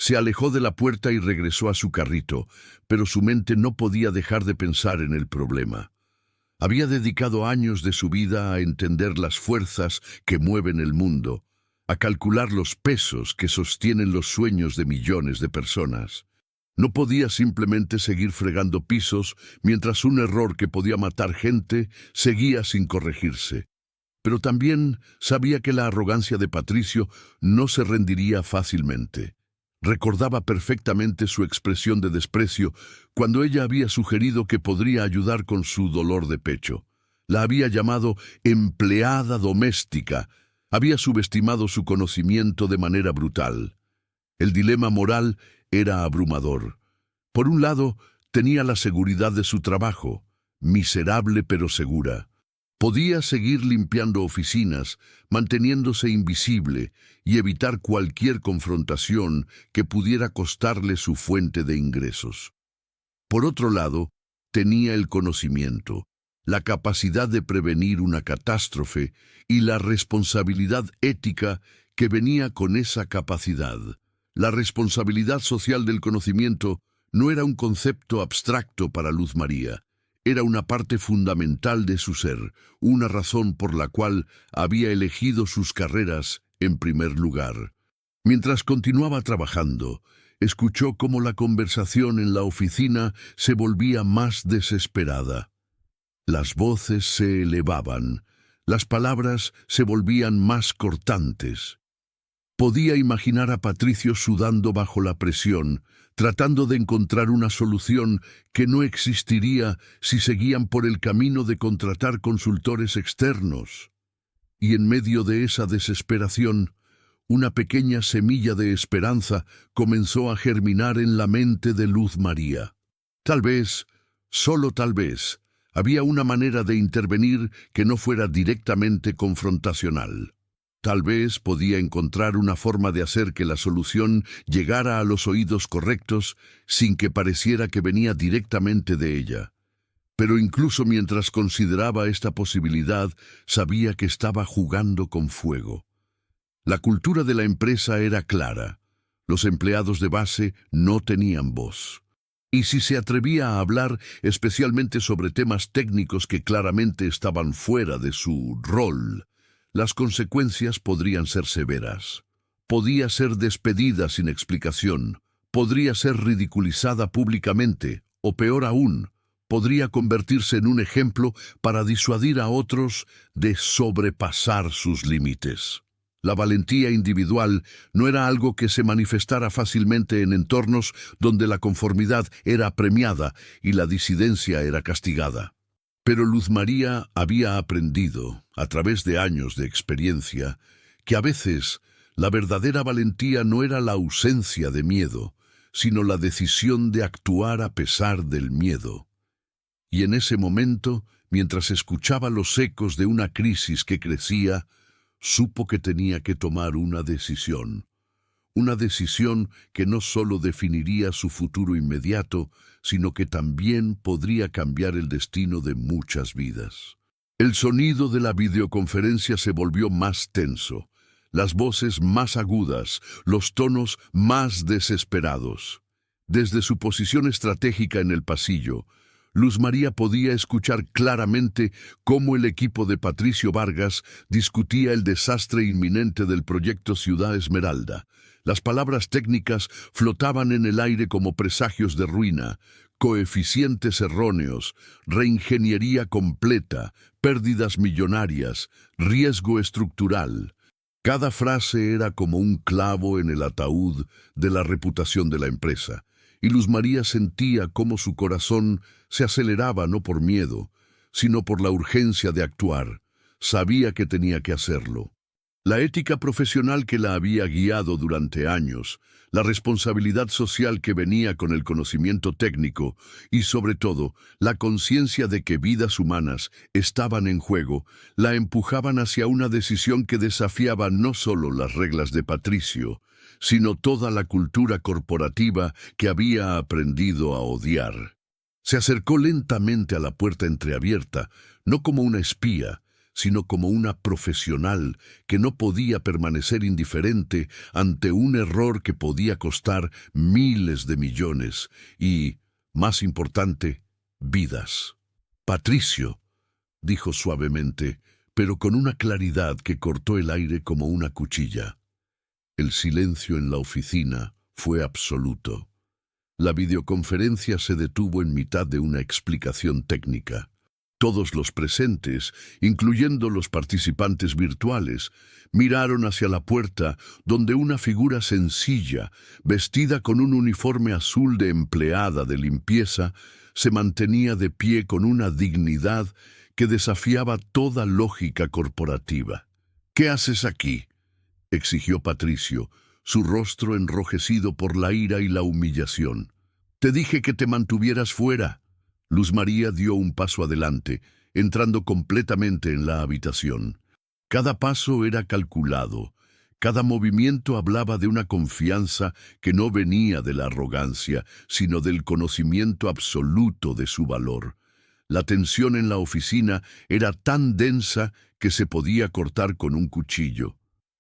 Se alejó de la puerta y regresó a su carrito, pero su mente no podía dejar de pensar en el problema. Había dedicado años de su vida a entender las fuerzas que mueven el mundo, a calcular los pesos que sostienen los sueños de millones de personas. No podía simplemente seguir fregando pisos mientras un error que podía matar gente seguía sin corregirse. Pero también sabía que la arrogancia de Patricio no se rendiría fácilmente. Recordaba perfectamente su expresión de desprecio cuando ella había sugerido que podría ayudar con su dolor de pecho. La había llamado empleada doméstica, había subestimado su conocimiento de manera brutal. El dilema moral era abrumador. Por un lado, tenía la seguridad de su trabajo, miserable pero segura. Podía seguir limpiando oficinas, manteniéndose invisible y evitar cualquier confrontación que pudiera costarle su fuente de ingresos. Por otro lado, tenía el conocimiento, la capacidad de prevenir una catástrofe y la responsabilidad ética que venía con esa capacidad. La responsabilidad social del conocimiento no era un concepto abstracto para Luz María. Era una parte fundamental de su ser, una razón por la cual había elegido sus carreras en primer lugar. Mientras continuaba trabajando, escuchó cómo la conversación en la oficina se volvía más desesperada. Las voces se elevaban, las palabras se volvían más cortantes. Podía imaginar a Patricio sudando bajo la presión, tratando de encontrar una solución que no existiría si seguían por el camino de contratar consultores externos. Y en medio de esa desesperación, una pequeña semilla de esperanza comenzó a germinar en la mente de Luz María. Tal vez, solo tal vez, había una manera de intervenir que no fuera directamente confrontacional. Tal vez podía encontrar una forma de hacer que la solución llegara a los oídos correctos sin que pareciera que venía directamente de ella. Pero incluso mientras consideraba esta posibilidad, sabía que estaba jugando con fuego. La cultura de la empresa era clara. Los empleados de base no tenían voz. Y si se atrevía a hablar especialmente sobre temas técnicos que claramente estaban fuera de su rol, las consecuencias podrían ser severas. Podía ser despedida sin explicación, podría ser ridiculizada públicamente, o peor aún, podría convertirse en un ejemplo para disuadir a otros de sobrepasar sus límites. La valentía individual no era algo que se manifestara fácilmente en entornos donde la conformidad era premiada y la disidencia era castigada. Pero Luz María había aprendido, a través de años de experiencia, que a veces la verdadera valentía no era la ausencia de miedo, sino la decisión de actuar a pesar del miedo. Y en ese momento, mientras escuchaba los ecos de una crisis que crecía, supo que tenía que tomar una decisión que no solo definiría su futuro inmediato, sino que también podría cambiar el destino de muchas vidas. El sonido de la videoconferencia se volvió más tenso, las voces más agudas, los tonos más desesperados. Desde su posición estratégica en el pasillo, Luz María podía escuchar claramente cómo el equipo de Patricio Vargas discutía el desastre inminente del proyecto Ciudad Esmeralda. Las palabras técnicas flotaban en el aire como presagios de ruina, coeficientes erróneos, reingeniería completa, pérdidas millonarias, riesgo estructural. Cada frase era como un clavo en el ataúd de la reputación de la empresa, y Luz María sentía cómo su corazón se aceleraba no por miedo, sino por la urgencia de actuar. Sabía que tenía que hacerlo. La ética profesional que la había guiado durante años, la responsabilidad social que venía con el conocimiento técnico y, sobre todo, la conciencia de que vidas humanas estaban en juego, la empujaban hacia una decisión que desafiaba no solo las reglas de Patricio, sino toda la cultura corporativa que había aprendido a odiar. Se acercó lentamente a la puerta entreabierta, no como una espía, sino como una profesional que no podía permanecer indiferente ante un error que podía costar miles de millones y, más importante, vidas. «Patricio», dijo suavemente, pero con una claridad que cortó el aire como una cuchilla. El silencio en la oficina fue absoluto. La videoconferencia se detuvo en mitad de una explicación técnica. Todos los presentes, incluyendo los participantes virtuales, miraron hacia la puerta donde una figura sencilla, vestida con un uniforme azul de empleada de limpieza, se mantenía de pie con una dignidad que desafiaba toda lógica corporativa. «¿Qué haces aquí?», exigió Patricio, su rostro enrojecido por la ira y la humillación. «Te dije que te mantuvieras fuera». Luz María dio un paso adelante, entrando completamente en la habitación. Cada paso era calculado, cada movimiento hablaba de una confianza que no venía de la arrogancia, sino del conocimiento absoluto de su valor. La tensión en la oficina era tan densa que se podía cortar con un cuchillo.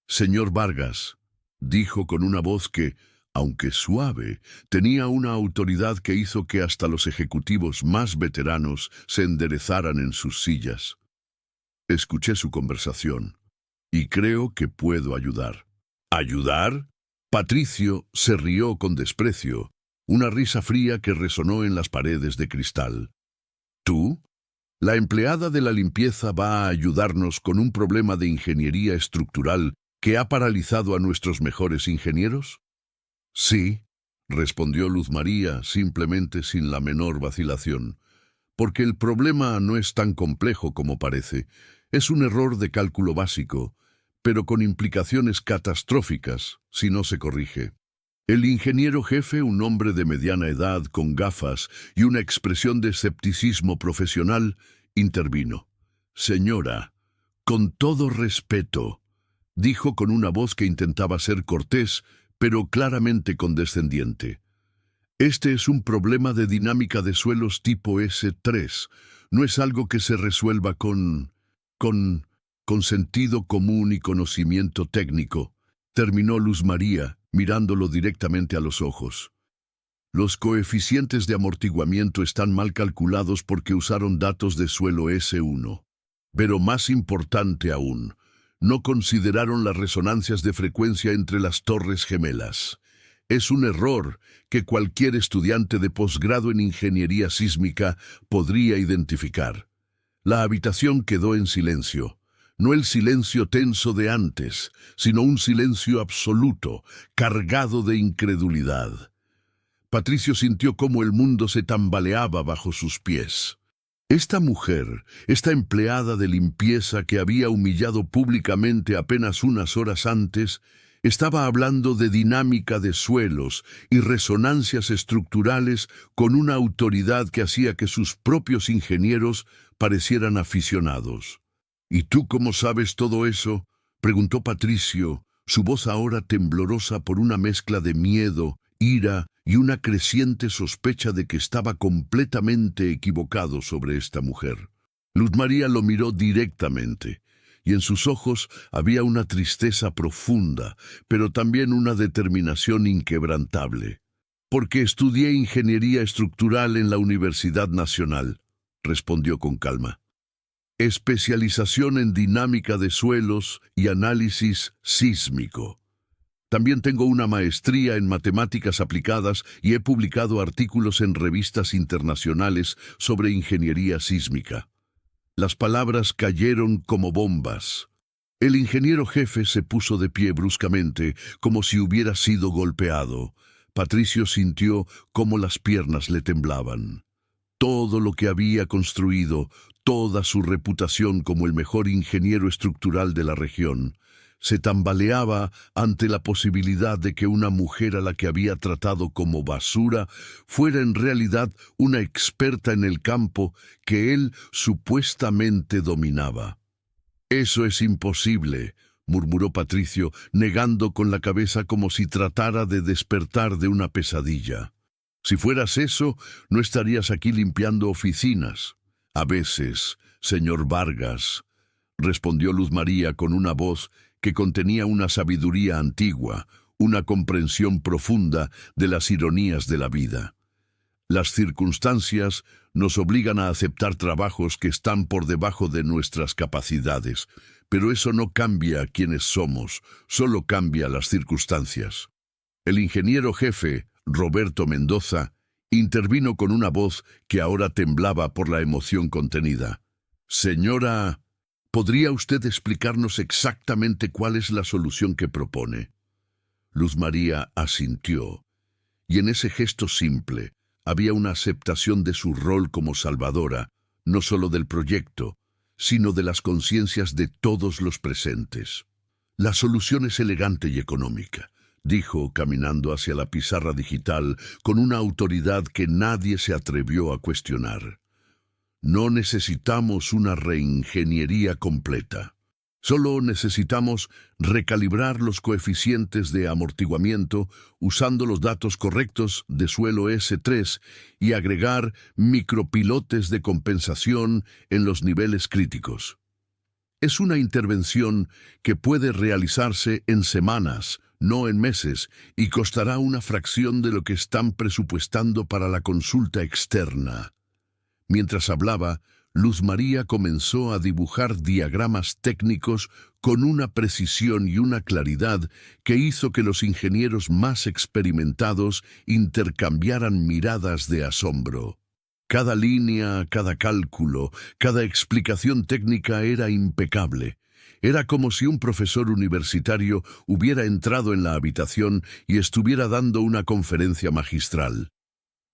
«Señor Vargas», dijo con una voz que, aunque suave, tenía una autoridad que hizo que hasta los ejecutivos más veteranos se enderezaran en sus sillas. «Escuché su conversación y creo que puedo ayudar». «¿Ayudar?». Patricio se rió con desprecio, una risa fría que resonó en las paredes de cristal. «¿Tú? La empleada de la limpieza va a ayudarnos con un problema de ingeniería estructural que ha paralizado a nuestros mejores ingenieros». «Sí», respondió Luz María, simplemente sin la menor vacilación, «porque el problema no es tan complejo como parece. Es un error de cálculo básico, pero con implicaciones catastróficas si no se corrige». El ingeniero jefe, un hombre de mediana edad con gafas y una expresión de escepticismo profesional, intervino. «Señora, con todo respeto», dijo con una voz que intentaba ser cortés, pero claramente condescendiente. «Este es un problema de dinámica de suelos tipo S3. No es algo que se resuelva con sentido común y conocimiento técnico», terminó Luz María, mirándolo directamente a los ojos. «Los coeficientes de amortiguamiento están mal calculados porque usaron datos de suelo S1. Pero más importante aún, no consideraron las resonancias de frecuencia entre las torres gemelas. Es un error que cualquier estudiante de posgrado en ingeniería sísmica podría identificar». La habitación quedó en silencio. no el silencio tenso de antes, sino un silencio absoluto, cargado de incredulidad. Patricio sintió cómo el mundo se tambaleaba bajo sus pies. Esta mujer, esta empleada de limpieza que había humillado públicamente apenas unas horas antes, estaba hablando de dinámica de suelos y resonancias estructurales con una autoridad que hacía que sus propios ingenieros parecieran aficionados. ¿Y tú cómo sabes todo eso?, preguntó Patricio, su voz ahora temblorosa por una mezcla de miedo, ira y una creciente sospecha de que estaba completamente equivocado sobre esta mujer. Luz María lo miró directamente, y en sus ojos había una tristeza profunda, pero también una determinación inquebrantable. «Porque estudié ingeniería estructural en la Universidad Nacional», respondió con calma. «Especialización en dinámica de suelos y análisis sísmico. También tengo una maestría en matemáticas aplicadas y he publicado artículos en revistas internacionales sobre ingeniería sísmica». Las palabras cayeron como bombas. El ingeniero jefe se puso de pie bruscamente, como si hubiera sido golpeado. Patricio sintió cómo las piernas le temblaban. Todo lo que había construido, toda su reputación como el mejor ingeniero estructural de la región, se tambaleaba ante la posibilidad de que una mujer a la que había tratado como basura fuera en realidad una experta en el campo que él supuestamente dominaba. «Eso es imposible», murmuró Patricio, negando con la cabeza como si tratara de despertar de una pesadilla. «Si fueras eso, no estarías aquí limpiando oficinas». «A veces, señor Vargas», respondió Luz María con una voz que contenía una sabiduría antigua, una comprensión profunda de las ironías de la vida. «Las circunstancias nos obligan a aceptar trabajos que están por debajo de nuestras capacidades, pero eso no cambia quiénes somos, solo cambia las circunstancias». El ingeniero jefe, Roberto Mendoza, intervino con una voz que ahora temblaba por la emoción contenida. «Señora, ¿podría usted explicarnos exactamente cuál es la solución que propone?». Luz María asintió, y en ese gesto simple había una aceptación de su rol como salvadora, no solo del proyecto, sino de las conciencias de todos los presentes. «La solución es elegante y económica», dijo, caminando hacia la pizarra digital con una autoridad que nadie se atrevió a cuestionar. «No necesitamos una reingeniería completa. Solo necesitamos recalibrar los coeficientes de amortiguamiento usando los datos correctos de suelo S3 y agregar micropilotes de compensación en los niveles críticos. Es una intervención que puede realizarse en semanas, no en meses, y costará una fracción de lo que están presupuestando para la consulta externa». Mientras hablaba, Luz María comenzó a dibujar diagramas técnicos con una precisión y una claridad que hizo que los ingenieros más experimentados intercambiaran miradas de asombro. Cada línea, cada cálculo, cada explicación técnica era impecable. Era como si un profesor universitario hubiera entrado en la habitación y estuviera dando una conferencia magistral.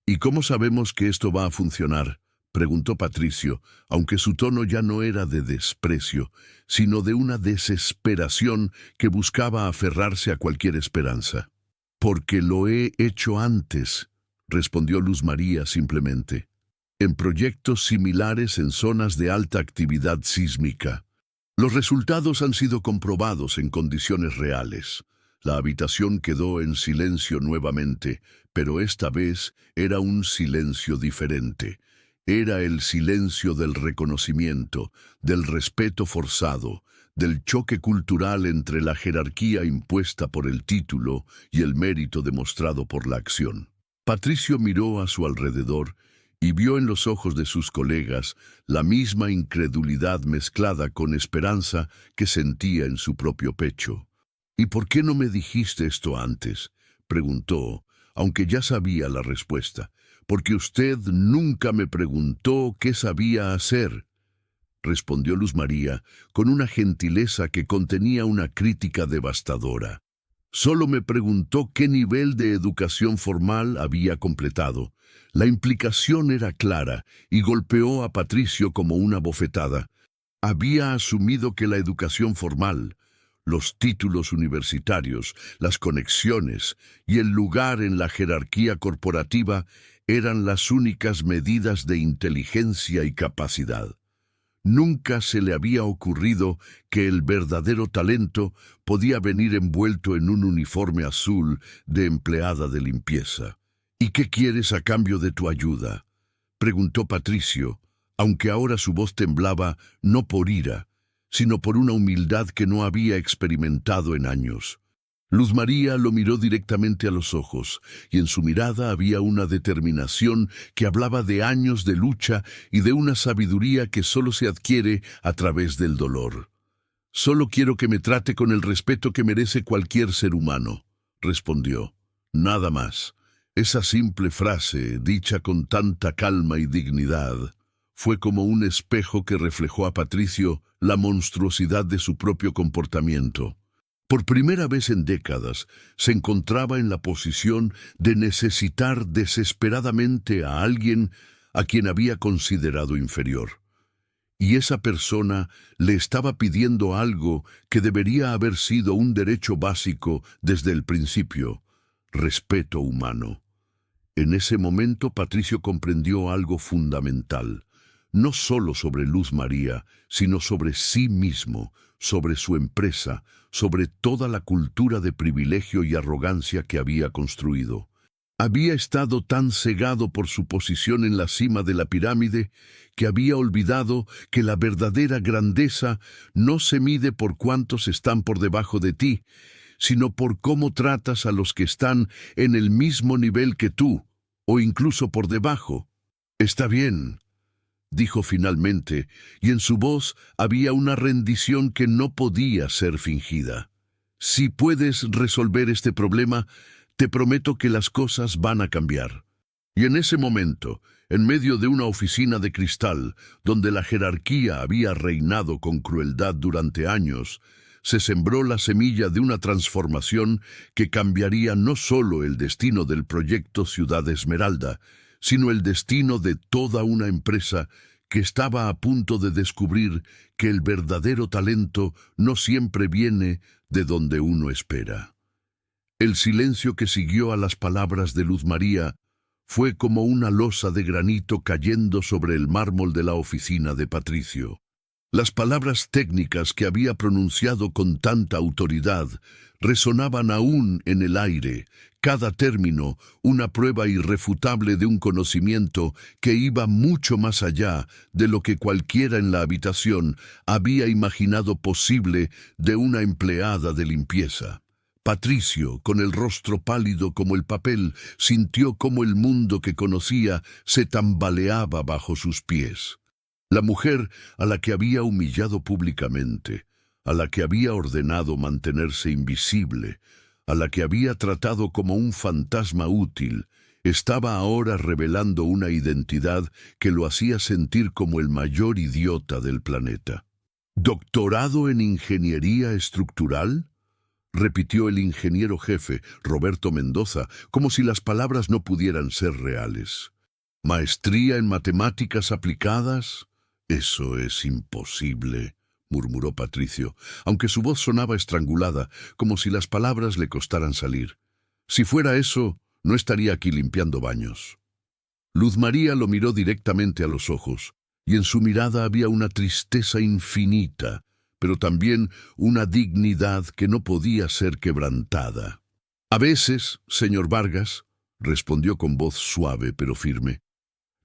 «¿Y cómo sabemos que esto va a funcionar?», preguntó Patricio, aunque su tono ya no era de desprecio, sino de una desesperación que buscaba aferrarse a cualquier esperanza. «Porque lo he hecho antes», respondió Luz María simplemente, «en proyectos similares en zonas de alta actividad sísmica. Los resultados han sido comprobados en condiciones reales. La habitación quedó en silencio nuevamente, pero esta vez era un silencio diferente. Era el silencio del reconocimiento, del respeto forzado, del choque cultural entre la jerarquía impuesta por el título y el mérito demostrado por la acción». Patricio miró a su alrededor y vio en los ojos de sus colegas la misma incredulidad mezclada con esperanza que sentía en su propio pecho. «¿Y por qué no me dijiste esto antes?», preguntó, aunque ya sabía la respuesta. «Porque usted nunca me preguntó qué sabía hacer», respondió Luz María, con una gentileza que contenía una crítica devastadora. Solo me preguntó qué nivel de educación formal había completado. La implicación era clara y golpeó a Patricio como una bofetada. Había asumido que la educación formal, los títulos universitarios, las conexiones y el lugar en la jerarquía corporativa eran las únicas medidas de inteligencia y capacidad. Nunca se le había ocurrido que el verdadero talento podía venir envuelto en un uniforme azul de empleada de limpieza. ¿Y qué quieres a cambio de tu ayuda?, preguntó Patricio, aunque ahora su voz temblaba no por ira, sino por una humildad que no había experimentado en años. Luz María lo miró directamente a los ojos, y en su mirada había una determinación que hablaba de años de lucha y de una sabiduría que solo se adquiere a través del dolor. «Solo quiero que me trate con el respeto que merece cualquier ser humano», respondió. «Nada más». Esa simple frase, dicha con tanta calma y dignidad, fue como un espejo que reflejó a Patricio la monstruosidad de su propio comportamiento. Por primera vez en décadas, se encontraba en la posición de necesitar desesperadamente a alguien a quien había considerado inferior. Y esa persona le estaba pidiendo algo que debería haber sido un derecho básico desde el principio: respeto humano. En ese momento Patricio comprendió algo fundamental, no solo sobre Luz María, sino sobre sí mismo, sobre su empresa, sobre toda la cultura de privilegio y arrogancia que había construido. Había estado tan cegado por su posición en la cima de la pirámide que había olvidado que la verdadera grandeza no se mide por cuántos están por debajo de ti, sino por cómo tratas a los que están en el mismo nivel que tú, o incluso por debajo. «Está bien», dijo finalmente, y en su voz había una rendición que no podía ser fingida. «Si puedes resolver este problema, te prometo que las cosas van a cambiar». Y en ese momento, en medio de una oficina de cristal, donde la jerarquía había reinado con crueldad durante años, se sembró la semilla de una transformación que cambiaría no solo el destino del proyecto Ciudad Esmeralda, sino el destino de toda una empresa que estaba a punto de descubrir que el verdadero talento no siempre viene de donde uno espera. El silencio que siguió a las palabras de Luz María fue como una losa de granito cayendo sobre el mármol de la oficina de Patricio. Las palabras técnicas que había pronunciado con tanta autoridad resonaban aún en el aire, cada término una prueba irrefutable de un conocimiento que iba mucho más allá de lo que cualquiera en la habitación había imaginado posible de una empleada de limpieza. Patricio, con el rostro pálido como el papel, sintió cómo el mundo que conocía se tambaleaba bajo sus pies. La mujer a la que había humillado públicamente, a la que había ordenado mantenerse invisible, a la que había tratado como un fantasma útil, estaba ahora revelando una identidad que lo hacía sentir como el mayor idiota del planeta. «¿Doctorado en ingeniería estructural?», repitió el ingeniero jefe, Roberto Mendoza, como si las palabras no pudieran ser reales. «¿Maestría en matemáticas aplicadas?». «Eso es imposible», murmuró Patricio, aunque su voz sonaba estrangulada, como si las palabras le costaran salir. «Si fuera eso, no estaría aquí limpiando baños». Luz María lo miró directamente a los ojos, y en su mirada había una tristeza infinita, pero también una dignidad que no podía ser quebrantada. «A veces, señor Vargas», respondió con voz suave pero firme,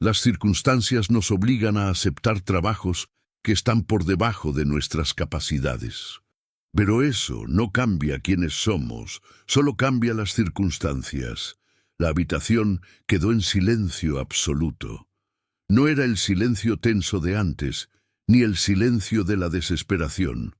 «las circunstancias nos obligan a aceptar trabajos que están por debajo de nuestras capacidades. Pero eso no cambia quiénes somos, solo cambia las circunstancias». La habitación quedó en silencio absoluto. No era el silencio tenso de antes, ni el silencio de la desesperación.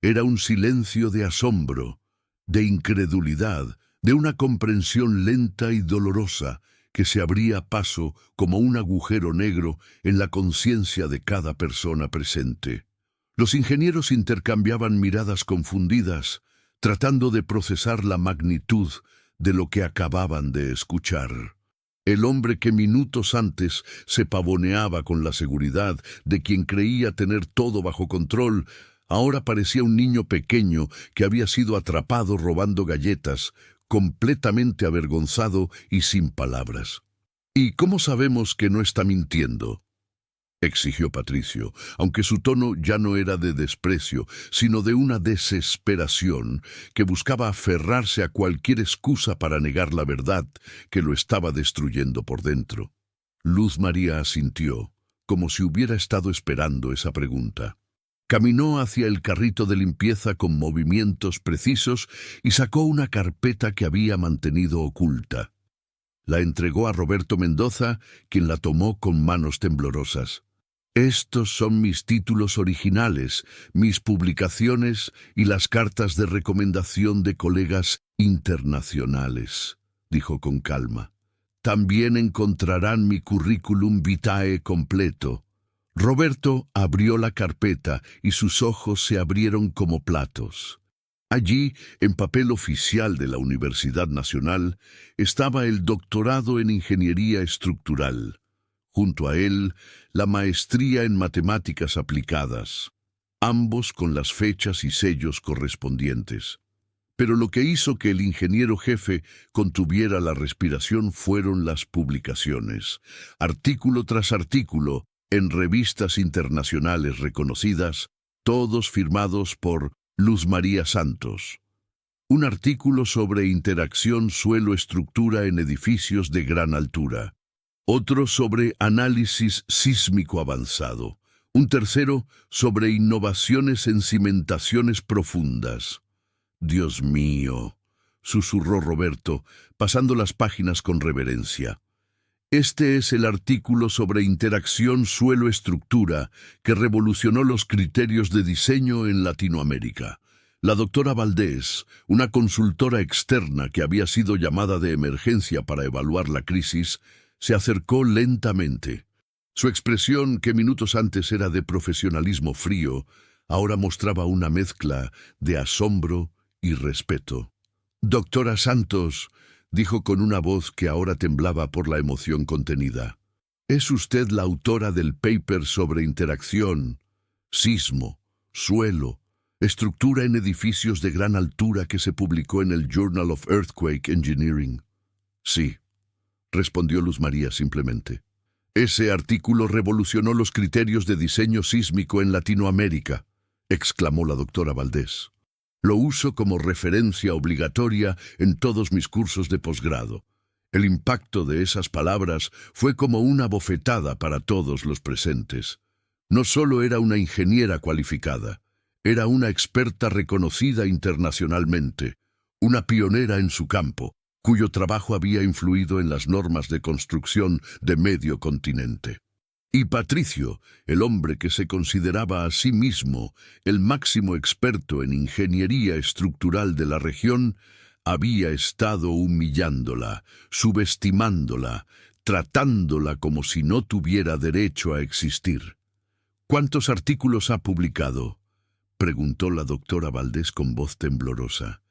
Era un silencio de asombro, de incredulidad, de una comprensión lenta y dolorosa que se abría paso como un agujero negro en la conciencia de cada persona presente. Los ingenieros intercambiaban miradas confundidas, tratando de procesar la magnitud de lo que acababan de escuchar. El hombre que minutos antes se pavoneaba con la seguridad de quien creía tener todo bajo control, ahora parecía un niño pequeño que había sido atrapado robando galletas, completamente avergonzado y sin palabras. ¿Y cómo sabemos que no está mintiendo?, exigió Patricio, aunque su tono ya no era de desprecio, sino de una desesperación que buscaba aferrarse a cualquier excusa para negar la verdad que lo estaba destruyendo por dentro. Luz María asintió, como si hubiera estado esperando esa pregunta. Caminó hacia el carrito de limpieza con movimientos precisos y sacó una carpeta que había mantenido oculta. La entregó a Roberto Mendoza, quien la tomó con manos temblorosas. «Estos son mis títulos originales, mis publicaciones y las cartas de recomendación de colegas internacionales», dijo con calma. «También encontrarán mi currículum vitae completo». Roberto abrió la carpeta y sus ojos se abrieron como platos. Allí, en papel oficial de la Universidad Nacional, estaba el doctorado en Ingeniería Estructural. Junto a él, la maestría en Matemáticas Aplicadas, ambos con las fechas y sellos correspondientes. Pero lo que hizo que el ingeniero jefe contuviera la respiración fueron las publicaciones, artículo tras artículo, en revistas internacionales reconocidas, todos firmados por Luz María Santos. Un artículo sobre interacción suelo-estructura en edificios de gran altura. Otro sobre análisis sísmico avanzado. Un tercero sobre innovaciones en cimentaciones profundas. «Dios mío», susurró Roberto, pasando las páginas con reverencia. «Este es el artículo sobre interacción suelo-estructura que revolucionó los criterios de diseño en Latinoamérica». La doctora Valdés, una consultora externa que había sido llamada de emergencia para evaluar la crisis, se acercó lentamente. Su expresión, que minutos antes era de profesionalismo frío, ahora mostraba una mezcla de asombro y respeto. «Doctora Santos», dijo con una voz que ahora temblaba por la emoción contenida, «¿es usted la autora del paper sobre interacción, sismo, suelo, estructura en edificios de gran altura que se publicó en el Journal of Earthquake Engineering?» «Sí», respondió Luz María simplemente. «Ese artículo revolucionó los criterios de diseño sísmico en Latinoamérica», exclamó la doctora Valdés. «Lo uso como referencia obligatoria en todos mis cursos de posgrado». El impacto de esas palabras fue como una bofetada para todos los presentes. No solo era una ingeniera cualificada, era una experta reconocida internacionalmente, una pionera en su campo, cuyo trabajo había influido en las normas de construcción de medio continente. Y Patricio, el hombre que se consideraba a sí mismo el máximo experto en ingeniería estructural de la región, había estado humillándola, subestimándola, tratándola como si no tuviera derecho a existir. «¿Cuántos artículos ha publicado?», preguntó la doctora Valdés con voz temblorosa.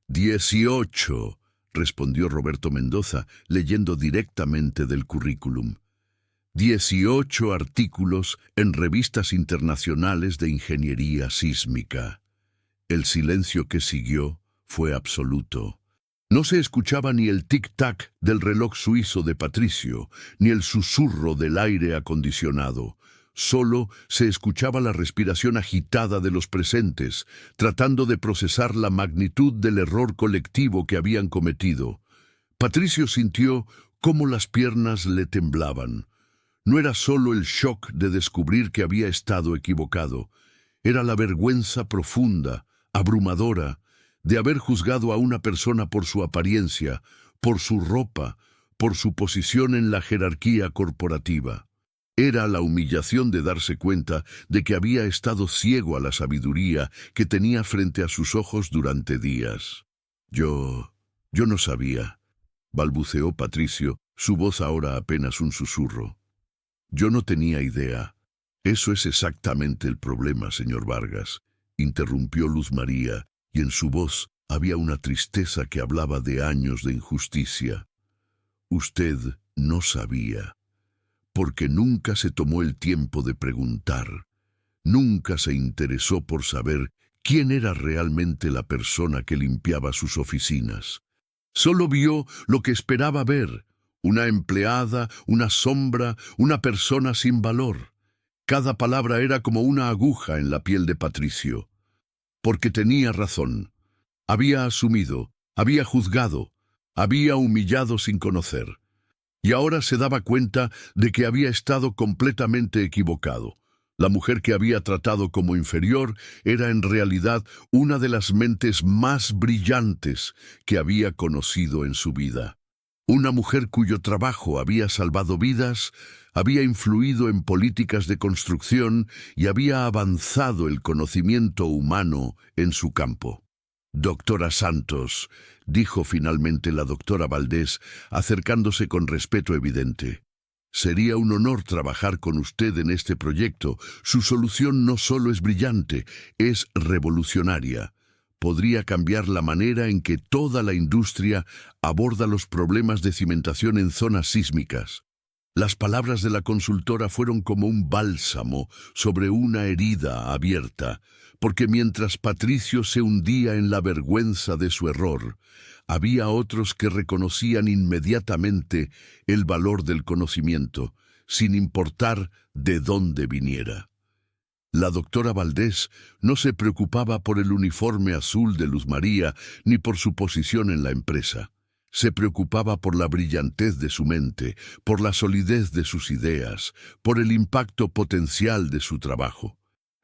«18», respondió Roberto Mendoza, leyendo directamente del currículum. 18 artículos en revistas internacionales de ingeniería sísmica. El silencio que siguió fue absoluto. No se escuchaba ni el tic-tac del reloj suizo de Patricio, ni el susurro del aire acondicionado. Solo se escuchaba la respiración agitada de los presentes, tratando de procesar la magnitud del error colectivo que habían cometido. Patricio sintió cómo las piernas le temblaban. No era solo el shock de descubrir que había estado equivocado, era la vergüenza profunda, abrumadora, de haber juzgado a una persona por su apariencia, por su ropa, por su posición en la jerarquía corporativa. Era la humillación de darse cuenta de que había estado ciego a la sabiduría que tenía frente a sus ojos durante días. Yo no sabía», balbuceó Patricio, Su voz ahora apenas un susurro. Yo no tenía idea. Eso es exactamente el problema, señor Vargas, interrumpió Luz María, y en su voz había una tristeza que hablaba de años de injusticia. Usted no sabía, porque nunca se tomó el tiempo de preguntar, nunca se interesó por saber quién era realmente la persona que limpiaba sus oficinas. Solo vio lo que esperaba ver, una empleada, una sombra, una persona sin valor. Cada palabra era como una aguja en la piel de Patricio. Porque tenía razón. Había asumido, había juzgado, había humillado sin conocer. Y ahora se daba cuenta de que había estado completamente equivocado. La mujer que había tratado como inferior era en realidad una de las mentes más brillantes que había conocido en su vida. Una mujer cuyo trabajo había salvado vidas, había influido en políticas de construcción y había avanzado el conocimiento humano en su campo. «Doctora Santos», dijo finalmente la doctora Valdés, acercándose con respeto evidente. «Sería un honor trabajar con usted en este proyecto. Su solución no solo es brillante, es revolucionaria. Podría cambiar la manera en que toda la industria aborda los problemas de cimentación en zonas sísmicas». Las palabras de la consultora fueron como un bálsamo sobre una herida abierta, porque mientras Patricio se hundía en la vergüenza de su error, había otros que reconocían inmediatamente el valor del conocimiento, sin importar de dónde viniera. La doctora Valdés no se preocupaba por el uniforme azul de Luz María ni por su posición en la empresa. Se preocupaba por la brillantez de su mente, por la solidez de sus ideas, por el impacto potencial de su trabajo.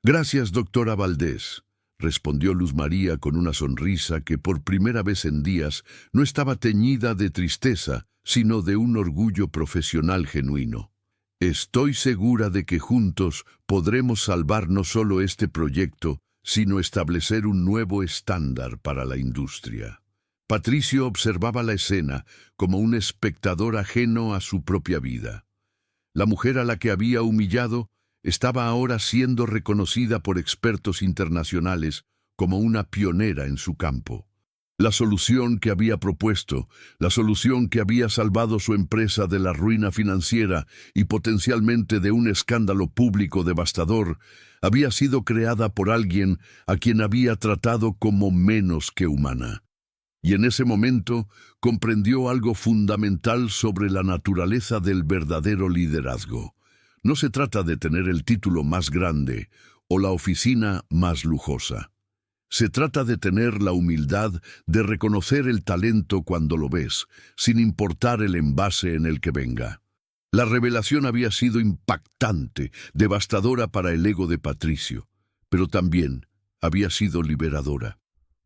«Gracias, doctora Valdés», respondió Luz María con una sonrisa que por primera vez en días no estaba teñida de tristeza, sino de un orgullo profesional genuino. «Estoy segura de que juntos podremos salvar no solo este proyecto, sino establecer un nuevo estándar para la industria». Patricio observaba la escena como un espectador ajeno a su propia vida. La mujer a la que había humillado estaba ahora siendo reconocida por expertos internacionales como una pionera en su campo. La solución que había propuesto, la solución que había salvado su empresa de la ruina financiera y potencialmente de un escándalo público devastador, había sido creada por alguien a quien había tratado como menos que humana. Y en ese momento comprendió algo fundamental sobre la naturaleza del verdadero liderazgo. No se trata de tener el título más grande o la oficina más lujosa. Se trata de tener la humildad de reconocer el talento cuando lo ves, sin importar el envase en el que venga. La revelación había sido impactante, devastadora para el ego de Patricio, pero también había sido liberadora.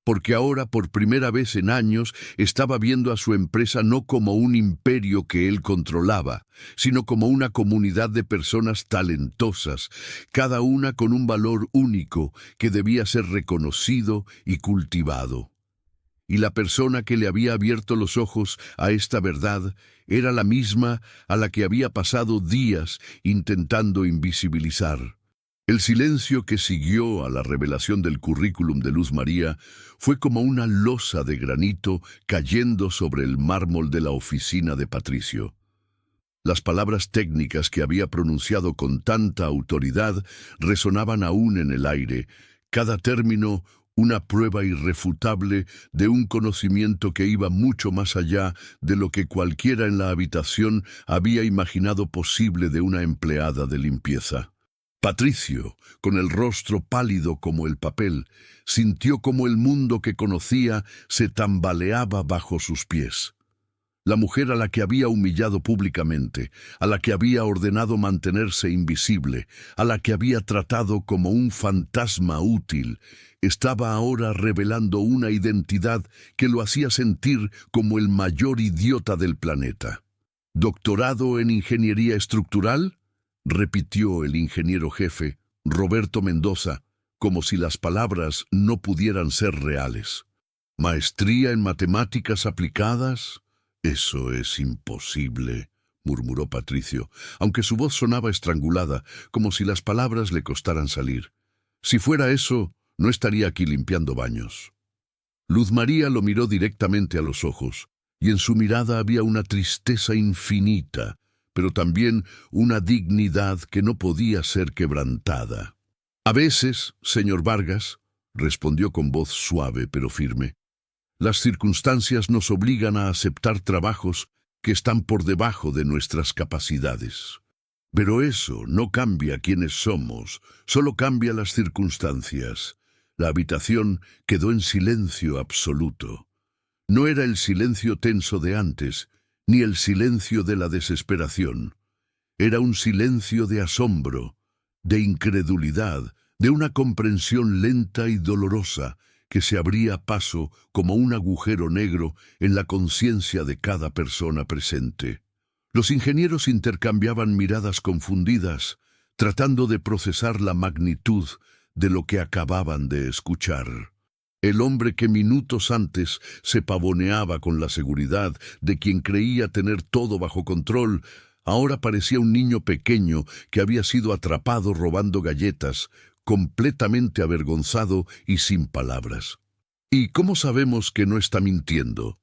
Porque ahora, por primera vez en años, estaba viendo a su empresa no como un imperio que él controlaba, sino como una comunidad de personas talentosas, cada una con un valor único que debía ser reconocido y cultivado. Y la persona que le había abierto los ojos a esta verdad era la misma a la que había pasado días intentando invisibilizar. El silencio que siguió a la revelación del currículum de Luz María fue como una losa de granito cayendo sobre el mármol de la oficina de Patricio. Las palabras técnicas que había pronunciado con tanta autoridad resonaban aún en el aire, cada término una prueba irrefutable de un conocimiento que iba mucho más allá de lo que cualquiera en la habitación había imaginado posible de una empleada de limpieza. Patricio, con el rostro pálido como el papel, sintió como el mundo que conocía se tambaleaba bajo sus pies. La mujer a la que había humillado públicamente, a la que había ordenado mantenerse invisible, a la que había tratado como un fantasma útil, estaba ahora revelando una identidad que lo hacía sentir como el mayor idiota del planeta. ¿Doctorado en ingeniería estructural?, repitió el ingeniero jefe, Roberto Mendoza, como si las palabras no pudieran ser reales. ¿Maestría en matemáticas aplicadas? Eso es imposible, murmuró Patricio, aunque su voz sonaba estrangulada, como si las palabras le costaran salir. Si fuera eso, no estaría aquí limpiando baños. Luz María lo miró directamente a los ojos, y en su mirada había una tristeza infinita, pero también una dignidad que no podía ser quebrantada. A veces, señor Vargas, respondió con voz suave pero firme, las circunstancias nos obligan a aceptar trabajos que están por debajo de nuestras capacidades. Pero eso no cambia quiénes somos, solo cambia las circunstancias. La habitación quedó en silencio absoluto. No era el silencio tenso de antes, ni el silencio de la desesperación. Era un silencio de asombro, de incredulidad, de una comprensión lenta y dolorosa que se abría paso como un agujero negro en la conciencia de cada persona presente. Los ingenieros intercambiaban miradas confundidas, tratando de procesar la magnitud de lo que acababan de escuchar. El hombre que minutos antes se pavoneaba con la seguridad de quien creía tener todo bajo control, ahora parecía un niño pequeño que había sido atrapado robando galletas, completamente avergonzado y sin palabras. ¿Y cómo sabemos que no está mintiendo?,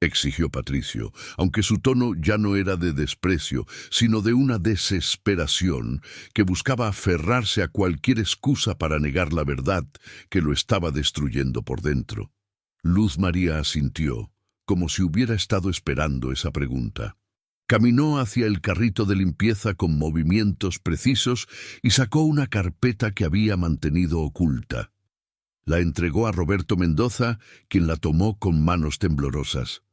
exigió Patricio, aunque su tono ya no era de desprecio, sino de una desesperación que buscaba aferrarse a cualquier excusa para negar la verdad que lo estaba destruyendo por dentro. Luz María asintió, como si hubiera estado esperando esa pregunta. Caminó hacia el carrito de limpieza con movimientos precisos y sacó una carpeta que había mantenido oculta. La entregó a Roberto Mendoza, quien la tomó con manos temblorosas.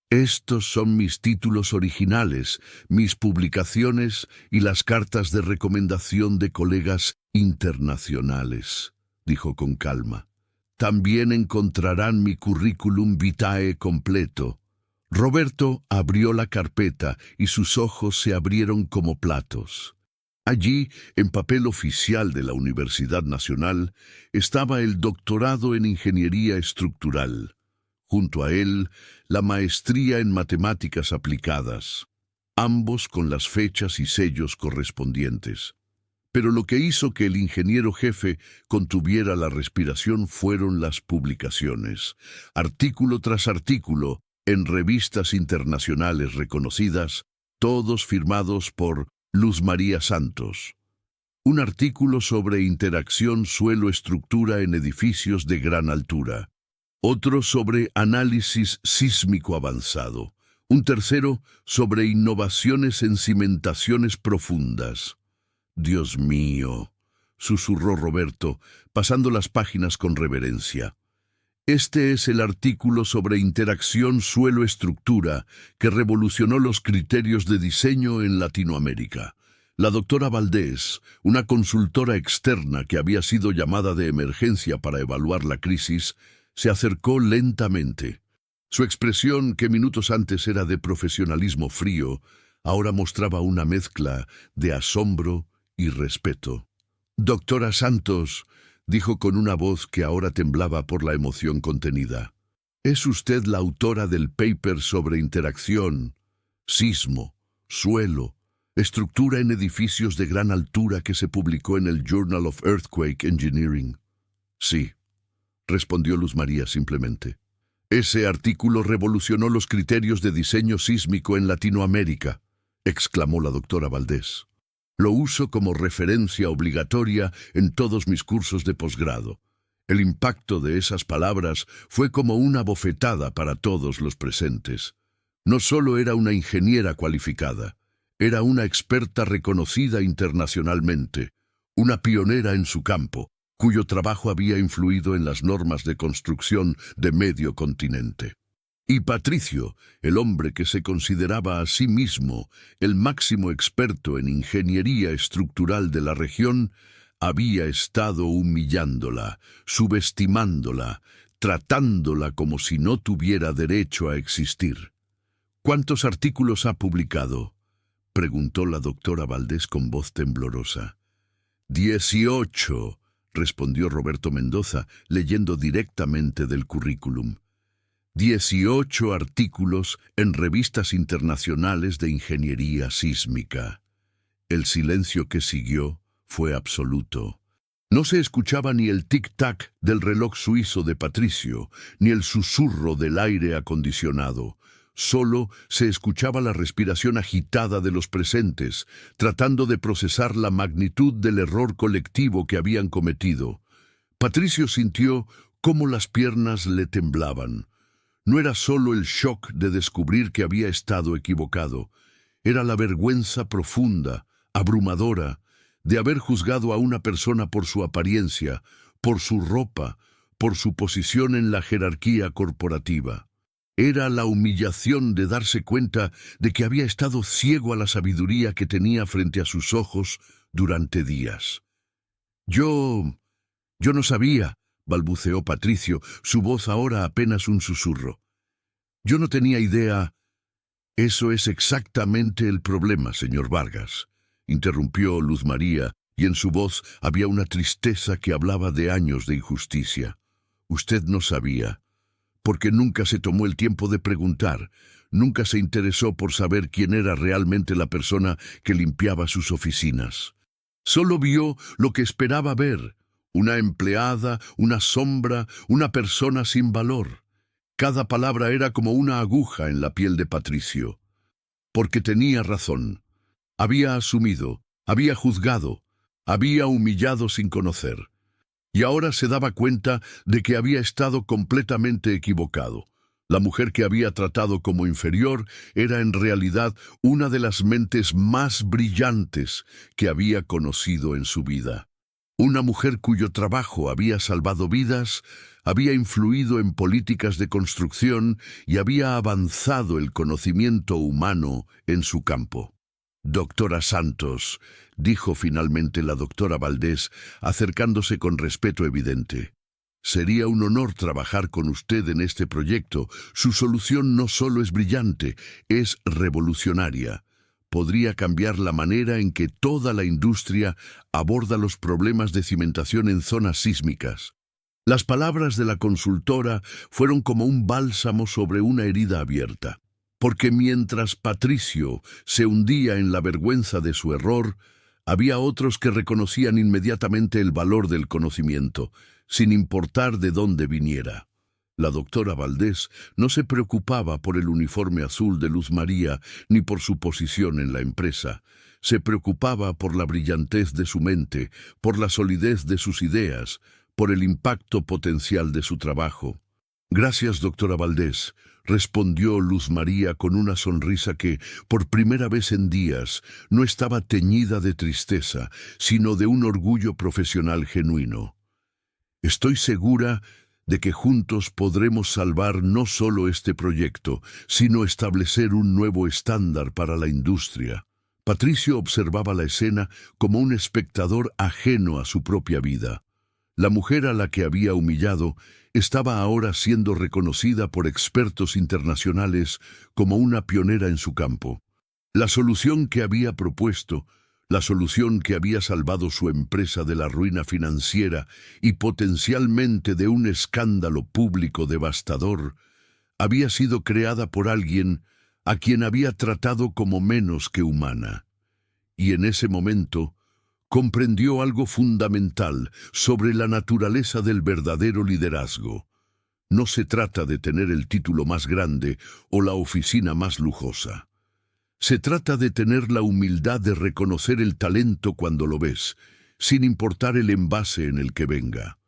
«Estos son mis títulos originales, mis publicaciones y las cartas de recomendación de colegas internacionales», dijo con calma. «También encontrarán mi currículum vitae completo». Roberto abrió la carpeta y sus ojos se abrieron como platos. Allí, en papel oficial de la Universidad Nacional, estaba el doctorado en Ingeniería Estructural. Junto a él, la maestría en Matemáticas Aplicadas, ambos con las fechas y sellos correspondientes. Pero lo que hizo que el ingeniero jefe contuviera la respiración fueron las publicaciones, artículo tras artículo, en revistas internacionales reconocidas, todos firmados por Luz María Santos. Un artículo sobre interacción suelo-estructura en edificios de gran altura. Otro sobre análisis sísmico avanzado. Un tercero sobre innovaciones en cimentaciones profundas. «Dios mío», susurró Roberto, pasando las páginas con reverencia. «Este es el artículo sobre interacción suelo-estructura que revolucionó los criterios de diseño en Latinoamérica». La doctora Valdés, una consultora externa que había sido llamada de emergencia para evaluar la crisis, se acercó lentamente. Su expresión, que minutos antes era de profesionalismo frío, ahora mostraba una mezcla de asombro y respeto. «Doctora Santos», dijo con una voz que ahora temblaba por la emoción contenida, «¿es usted la autora del paper sobre interacción, sismo, suelo, estructura en edificios de gran altura que se publicó en el Journal of Earthquake Engineering?» «Sí», respondió Luz María simplemente. «Ese artículo revolucionó los criterios de diseño sísmico en Latinoamérica», exclamó la doctora Valdés. «Lo uso como referencia obligatoria en todos mis cursos de posgrado. El impacto de esas palabras fue como una bofetada para todos los presentes. No solo era una ingeniera cualificada, era una experta reconocida internacionalmente, una pionera en su campo, cuyo trabajo había influido en las normas de construcción de medio continente. Y Patricio, el hombre que se consideraba a sí mismo el máximo experto en ingeniería estructural de la región, había estado humillándola, subestimándola, tratándola como si no tuviera derecho a existir. «¿Cuántos artículos ha publicado?», preguntó la doctora Valdés con voz temblorosa. «18», respondió Roberto Mendoza, leyendo directamente del currículum. 18 artículos en revistas internacionales de ingeniería sísmica. El silencio que siguió fue absoluto. No se escuchaba ni el tic-tac del reloj suizo de Patricio, ni el susurro del aire acondicionado. Solo se escuchaba la respiración agitada de los presentes, tratando de procesar la magnitud del error colectivo que habían cometido. Patricio sintió cómo las piernas le temblaban. No era solo el shock de descubrir que había estado equivocado, era la vergüenza profunda, abrumadora, de haber juzgado a una persona por su apariencia, por su ropa, por su posición en la jerarquía corporativa. Era la humillación de darse cuenta de que había estado ciego a la sabiduría que tenía frente a sus ojos durante días. Yo no sabía, balbuceó Patricio, su voz ahora apenas un susurro. Yo no tenía idea. Eso es exactamente el problema, señor Vargas, interrumpió Luz María, y en su voz había una tristeza que hablaba de años de injusticia. Usted no sabía, porque nunca se tomó el tiempo de preguntar, nunca se interesó por saber quién era realmente la persona que limpiaba sus oficinas. Solo vio lo que esperaba ver, una empleada, una sombra, una persona sin valor. Cada palabra era como una aguja en la piel de Patricio. Porque tenía razón. Había asumido, había juzgado, había humillado sin conocer. Y ahora se daba cuenta de que había estado completamente equivocado. La mujer que había tratado como inferior era en realidad una de las mentes más brillantes que había conocido en su vida. Una mujer cuyo trabajo había salvado vidas, había influido en políticas de construcción y había avanzado el conocimiento humano en su campo. Doctora Santos, dijo finalmente la doctora Valdés, acercándose con respeto evidente. Sería un honor trabajar con usted en este proyecto. Su solución no solo es brillante, es revolucionaria. Podría cambiar la manera en que toda la industria aborda los problemas de cimentación en zonas sísmicas. Las palabras de la consultora fueron como un bálsamo sobre una herida abierta. Porque mientras Patricio se hundía en la vergüenza de su error, había otros que reconocían inmediatamente el valor del conocimiento, sin importar de dónde viniera. La doctora Valdés no se preocupaba por el uniforme azul de Luz María ni por su posición en la empresa. Se preocupaba por la brillantez de su mente, por la solidez de sus ideas, por el impacto potencial de su trabajo. Gracias, doctora Valdés, respondió Luz María con una sonrisa que, por primera vez en días, no estaba teñida de tristeza, sino de un orgullo profesional genuino. Estoy segura de que juntos podremos salvar no solo este proyecto, sino establecer un nuevo estándar para la industria. Patricio observaba la escena como un espectador ajeno a su propia vida. La mujer a la que había humillado estaba ahora siendo reconocida por expertos internacionales como una pionera en su campo. La solución que había propuesto, la solución que había salvado su empresa de la ruina financiera y potencialmente de un escándalo público devastador, había sido creada por alguien a quien había tratado como menos que humana. Y en ese momento comprendió algo fundamental sobre la naturaleza del verdadero liderazgo. No se trata de tener el título más grande o la oficina más lujosa. Se trata de tener la humildad de reconocer el talento cuando lo ves, sin importar el envase en el que venga.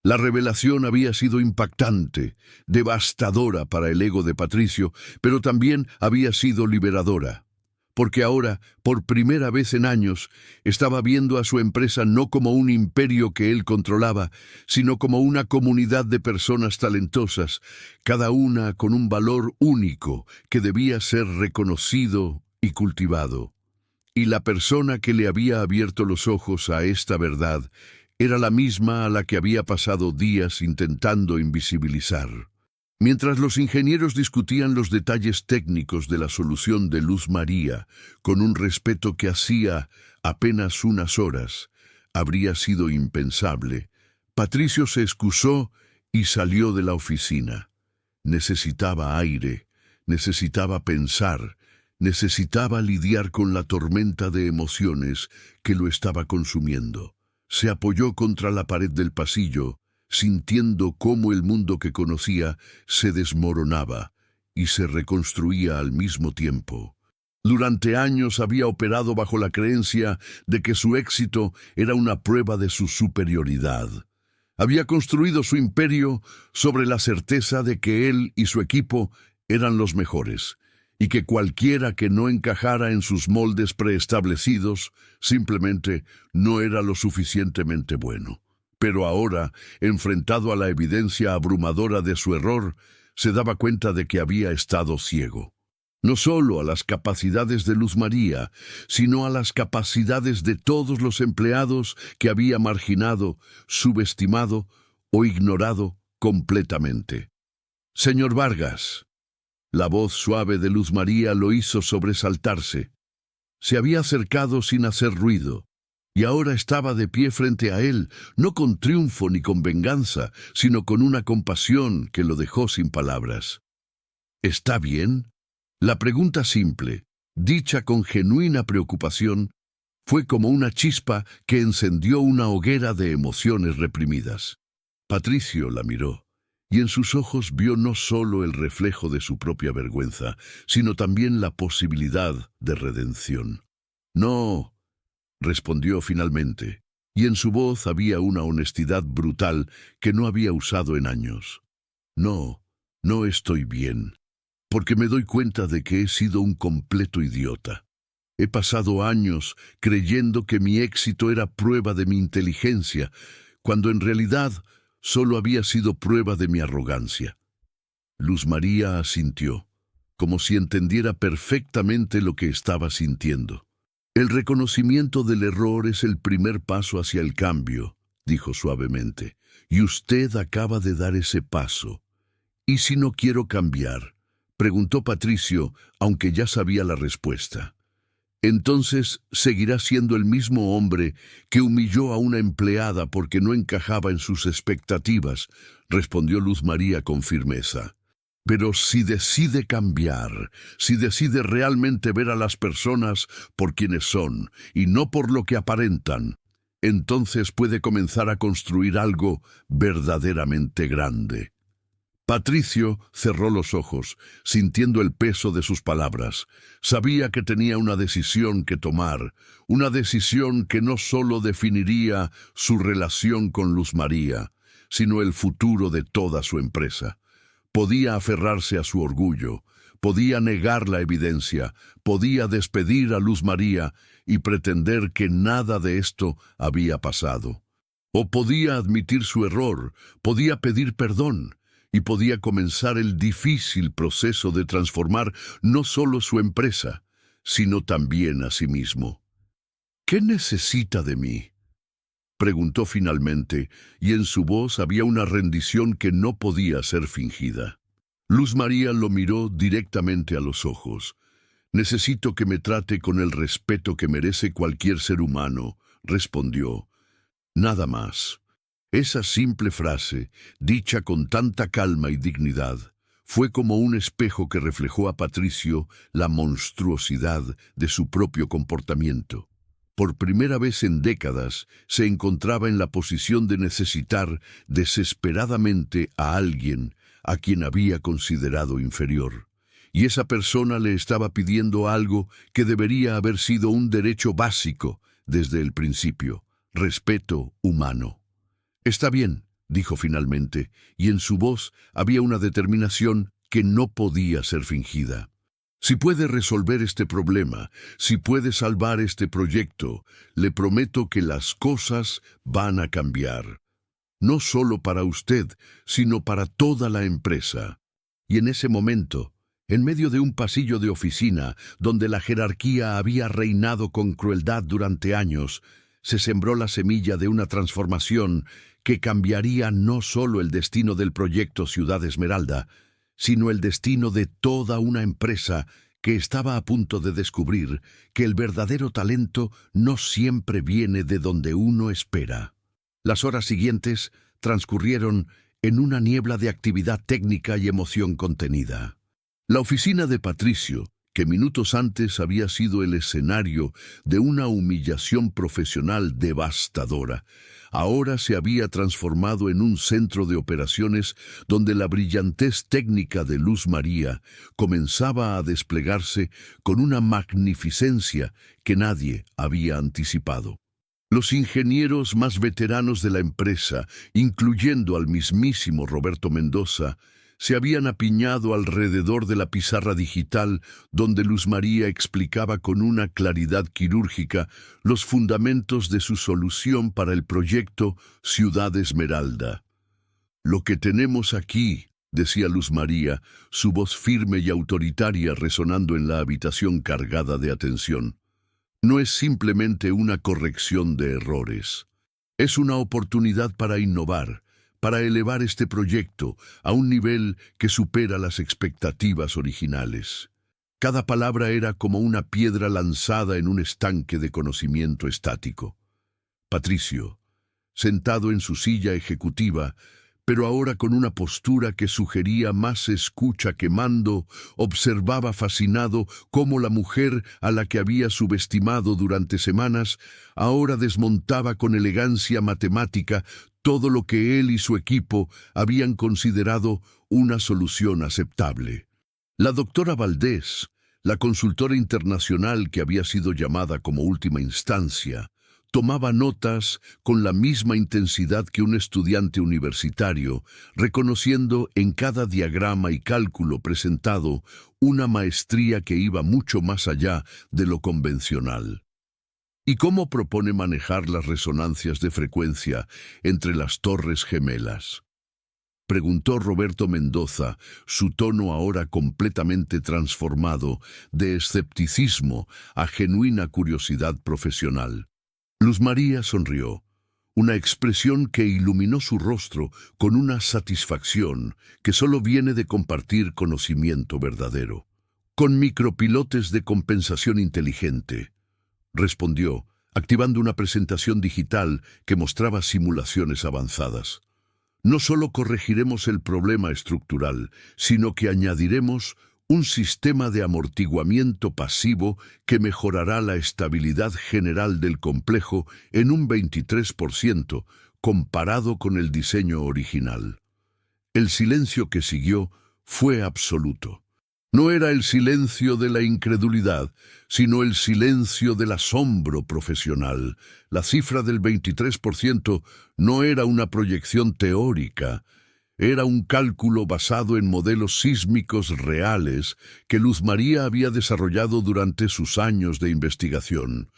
La revelación había sido impactante, devastadora para el ego de Patricio, pero también había sido liberadora. Porque ahora, por primera vez en años, estaba viendo a su empresa no como un imperio que él controlaba, sino como una comunidad de personas talentosas, cada una con un valor único que debía ser reconocido y cultivado. Y la persona que le había abierto los ojos a esta verdad era la misma a la que había pasado días intentando invisibilizar. Mientras los ingenieros discutían los detalles técnicos de la solución de Luz María, con un respeto que hacía apenas unas horas habría sido impensable, Patricio se excusó y salió de la oficina. Necesitaba aire, necesitaba pensar, necesitaba lidiar con la tormenta de emociones que lo estaba consumiendo. Se apoyó contra la pared del pasillo, sintiendo cómo el mundo que conocía se desmoronaba y se reconstruía al mismo tiempo. Durante años había operado bajo la creencia de que su éxito era una prueba de su superioridad. Había construido su imperio sobre la certeza de que él y su equipo eran los mejores, y que cualquiera que no encajara en sus moldes preestablecidos simplemente no era lo suficientemente bueno. Pero ahora, enfrentado a la evidencia abrumadora de su error, se daba cuenta de que había estado ciego. No solo a las capacidades de Luz María, sino a las capacidades de todos los empleados que había marginado, subestimado o ignorado completamente. «Señor Vargas». La voz suave de Luz María lo hizo sobresaltarse. Se había acercado sin hacer ruido, y ahora estaba de pie frente a él, no con triunfo ni con venganza, sino con una compasión que lo dejó sin palabras. «¿Está bien?». La pregunta simple, dicha con genuina preocupación, fue como una chispa que encendió una hoguera de emociones reprimidas. Patricio la miró, y en sus ojos vio no solo el reflejo de su propia vergüenza, sino también la posibilidad de redención. «No», respondió finalmente, y en su voz había una honestidad brutal que no había usado en años. «No, no estoy bien, porque me doy cuenta de que he sido un completo idiota. He pasado años creyendo que mi éxito era prueba de mi inteligencia, cuando en realidad solo había sido prueba de mi arrogancia». Luz María asintió, como si entendiera perfectamente lo que estaba sintiendo. «El reconocimiento del error es el primer paso hacia el cambio», dijo suavemente, «y usted acaba de dar ese paso». «¿Y si no quiero cambiar?», preguntó Patricio, aunque ya sabía la respuesta. «Entonces seguirá siendo el mismo hombre que humilló a una empleada porque no encajaba en sus expectativas», respondió Luz María con firmeza. «Pero si decide cambiar, si decide realmente ver a las personas por quienes son y no por lo que aparentan, entonces puede comenzar a construir algo verdaderamente grande». Patricio cerró los ojos, sintiendo el peso de sus palabras. Sabía que tenía una decisión que tomar, una decisión que no solo definiría su relación con Luz María, sino el futuro de toda su empresa. Podía aferrarse a su orgullo, podía negar la evidencia, podía despedir a Luz María y pretender que nada de esto había pasado. O podía admitir su error, podía pedir perdón, y podía comenzar el difícil proceso de transformar no solo su empresa, sino también a sí mismo. «¿Qué necesita de mí?», preguntó finalmente, y en su voz había una rendición que no podía ser fingida. Luz María lo miró directamente a los ojos. «Necesito que me trate con el respeto que merece cualquier ser humano», respondió. «Nada más». Esa simple frase, dicha con tanta calma y dignidad, fue como un espejo que reflejó a Patricio la monstruosidad de su propio comportamiento. Por primera vez en décadas, se encontraba en la posición de necesitar desesperadamente a alguien a quien había considerado inferior. Y esa persona le estaba pidiendo algo que debería haber sido un derecho básico desde el principio: respeto humano. «Está bien», dijo finalmente, y en su voz había una determinación que no podía ser fingida. «Si puede resolver este problema, si puede salvar este proyecto, le prometo que las cosas van a cambiar. No solo para usted, sino para toda la empresa». Y en ese momento, en medio de un pasillo de oficina donde la jerarquía había reinado con crueldad durante años, se sembró la semilla de una transformación que cambiaría no solo el destino del proyecto Ciudad Esmeralda, sino el destino de toda una empresa que estaba a punto de descubrir que el verdadero talento no siempre viene de donde uno espera. Las horas siguientes transcurrieron en una niebla de actividad técnica y emoción contenida. La oficina de Patricio, que minutos antes había sido el escenario de una humillación profesional devastadora, ahora se había transformado en un centro de operaciones donde la brillantez técnica de Luz María comenzaba a desplegarse con una magnificencia que nadie había anticipado. Los ingenieros más veteranos de la empresa, incluyendo al mismísimo Roberto Mendoza, se habían apiñado alrededor de la pizarra digital donde Luz María explicaba con una claridad quirúrgica los fundamentos de su solución para el proyecto Ciudad Esmeralda. «Lo que tenemos aquí», decía Luz María, su voz firme y autoritaria resonando en la habitación cargada de atención, «no es simplemente una corrección de errores. Es una oportunidad para innovar, para elevar este proyecto a un nivel que supera las expectativas originales». Cada palabra era como una piedra lanzada en un estanque de conocimiento estático. Patricio, sentado en su silla ejecutiva, pero ahora con una postura que sugería más escucha que mando, observaba fascinado cómo la mujer a la que había subestimado durante semanas, ahora desmontaba con elegancia matemática todo lo que él y su equipo habían considerado una solución aceptable. La doctora Valdés, la consultora internacional que había sido llamada como última instancia, tomaba notas con la misma intensidad que un estudiante universitario, reconociendo en cada diagrama y cálculo presentado una maestría que iba mucho más allá de lo convencional. ¿Y cómo propone manejar las resonancias de frecuencia entre las torres gemelas?, preguntó Roberto Mendoza, su tono ahora completamente transformado de escepticismo a genuina curiosidad profesional. Luz María sonrió, una expresión que iluminó su rostro con una satisfacción que solo viene de compartir conocimiento verdadero. «Con micropilotes de compensación inteligente», respondió, activando una presentación digital que mostraba simulaciones avanzadas. «No solo corregiremos el problema estructural, sino que añadiremos un sistema de amortiguamiento pasivo que mejorará la estabilidad general del complejo en un 23% comparado con el diseño original». El silencio que siguió fue absoluto. No era el silencio de la incredulidad, sino el silencio del asombro profesional. La cifra del 23% no era una proyección teórica, era un cálculo basado en modelos sísmicos reales que Luz María había desarrollado durante sus años de investigación.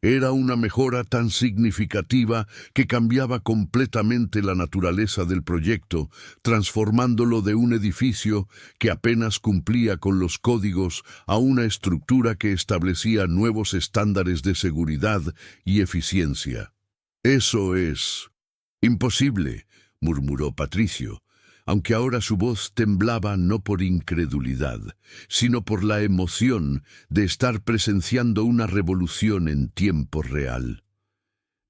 Era una mejora tan significativa que cambiaba completamente la naturaleza del proyecto, transformándolo de un edificio que apenas cumplía con los códigos a una estructura que establecía nuevos estándares de seguridad y eficiencia. «Eso es imposible», murmuró Patricio, aunque ahora su voz temblaba no por incredulidad, sino por la emoción de estar presenciando una revolución en tiempo real.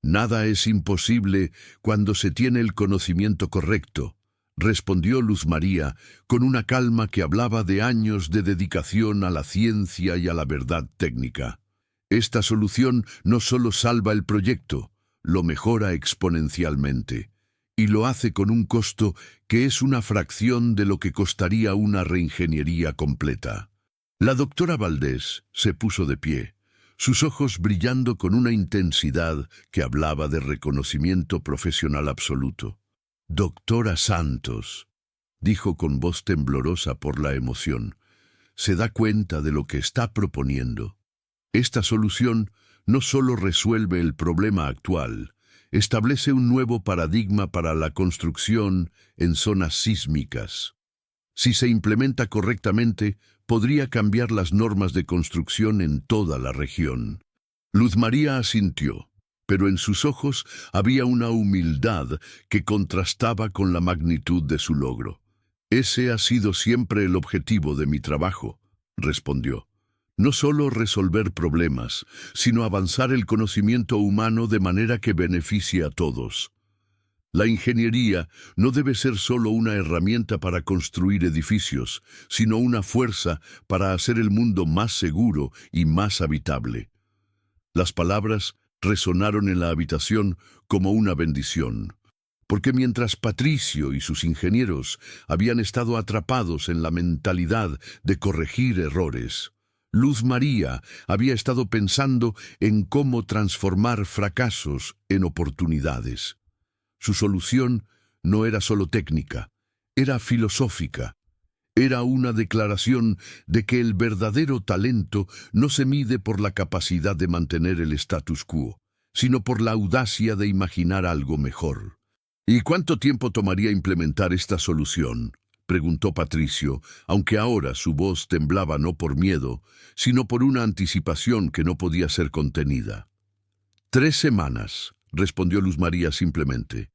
«Nada es imposible cuando se tiene el conocimiento correcto», respondió Luz María con una calma que hablaba de años de dedicación a la ciencia y a la verdad técnica. «Esta solución no solo salva el proyecto, lo mejora exponencialmente. Y lo hace con un costo que es una fracción de lo que costaría una reingeniería completa». La doctora Valdés se puso de pie, sus ojos brillando con una intensidad que hablaba de reconocimiento profesional absoluto. «Doctora Santos», dijo con voz temblorosa por la emoción, «¿se da cuenta de lo que está proponiendo? Esta solución no solo resuelve el problema actual, establece un nuevo paradigma para la construcción en zonas sísmicas. Si se implementa correctamente, podría cambiar las normas de construcción en toda la región». Luz María asintió, pero en sus ojos había una humildad que contrastaba con la magnitud de su logro. «Ese ha sido siempre el objetivo de mi trabajo», respondió. «No solo resolver problemas, sino avanzar el conocimiento humano de manera que beneficie a todos». La ingeniería no debe ser solo una herramienta para construir edificios, sino una fuerza para hacer el mundo más seguro y más habitable. Las palabras resonaron en la habitación como una bendición, porque mientras Patricio y sus ingenieros habían estado atrapados en la mentalidad de corregir errores, Luz María había estado pensando en cómo transformar fracasos en oportunidades. Su solución no era solo técnica, era filosófica. Era una declaración de que el verdadero talento no se mide por la capacidad de mantener el status quo, sino por la audacia de imaginar algo mejor. ¿Y cuánto tiempo tomaría implementar esta solución?, preguntó Patricio, aunque ahora su voz temblaba no por miedo, sino por una anticipación que no podía ser contenida. 3 semanas, respondió Luz María simplemente.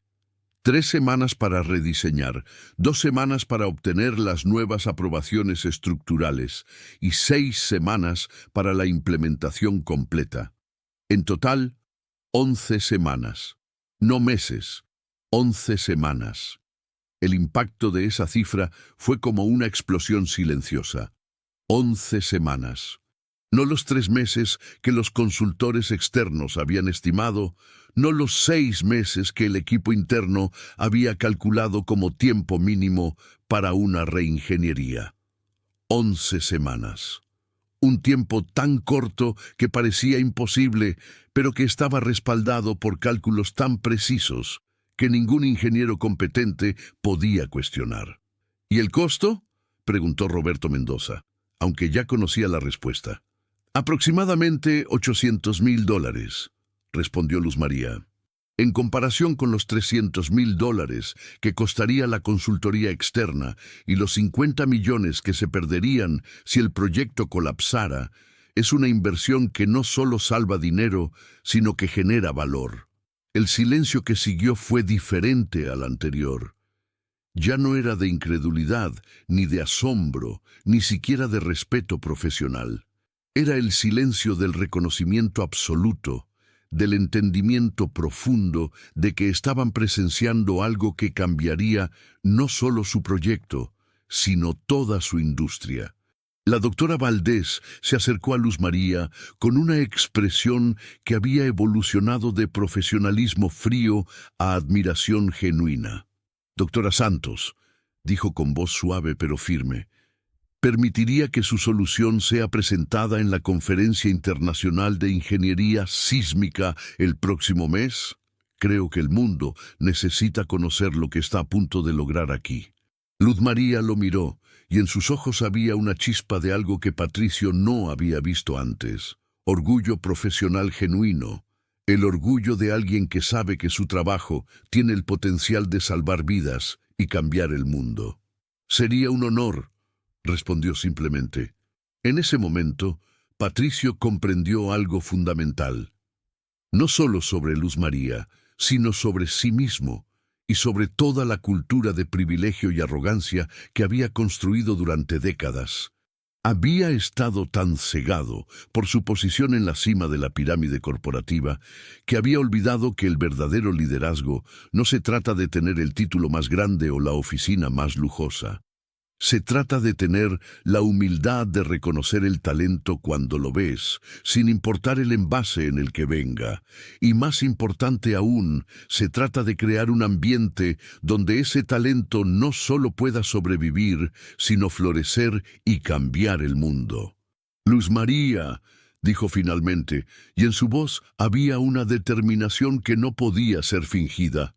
3 semanas para rediseñar, 2 semanas para obtener las nuevas aprobaciones estructurales y 6 semanas para la implementación completa. En total, 11 semanas. No meses, 11 semanas. El impacto de esa cifra fue como una explosión silenciosa. 11 semanas. No los 3 meses que los consultores externos habían estimado, no los 6 meses que el equipo interno había calculado como tiempo mínimo para una reingeniería. 11 semanas. Un tiempo tan corto que parecía imposible, pero que estaba respaldado por cálculos tan precisos que ningún ingeniero competente podía cuestionar. ¿Y el costo?, preguntó Roberto Mendoza, aunque ya conocía la respuesta. Aproximadamente $800,000, respondió Luz María. En comparación con los $300,000 que costaría la consultoría externa y los 50 millones que se perderían si el proyecto colapsara, es una inversión que no solo salva dinero, sino que genera valor. El silencio que siguió fue diferente al anterior. Ya no era de incredulidad, ni de asombro, ni siquiera de respeto profesional. Era el silencio del reconocimiento absoluto, del entendimiento profundo de que estaban presenciando algo que cambiaría no solo su proyecto, sino toda su industria. La doctora Valdés se acercó a Luz María con una expresión que había evolucionado de profesionalismo frío a admiración genuina. «Doctora Santos», dijo con voz suave pero firme, ¿permitiría que su solución sea presentada en la Conferencia Internacional de Ingeniería Sísmica el próximo mes? Creo que el mundo necesita conocer lo que está a punto de lograr aquí. Luz María lo miró, y en sus ojos había una chispa de algo que Patricio no había visto antes. Orgullo profesional genuino. El orgullo de alguien que sabe que su trabajo tiene el potencial de salvar vidas y cambiar el mundo. «Sería un honor», respondió simplemente. En ese momento, Patricio comprendió algo fundamental. No solo sobre Luz María, sino sobre sí mismo y sobre toda la cultura de privilegio y arrogancia que había construido durante décadas. Había estado tan cegado por su posición en la cima de la pirámide corporativa que había olvidado que el verdadero liderazgo no se trata de tener el título más grande o la oficina más lujosa. Se trata de tener la humildad de reconocer el talento cuando lo ves, sin importar el envase en el que venga. Y más importante aún, se trata de crear un ambiente donde ese talento no solo pueda sobrevivir, sino florecer y cambiar el mundo. «Luz María», dijo finalmente, y en su voz había una determinación que no podía ser fingida.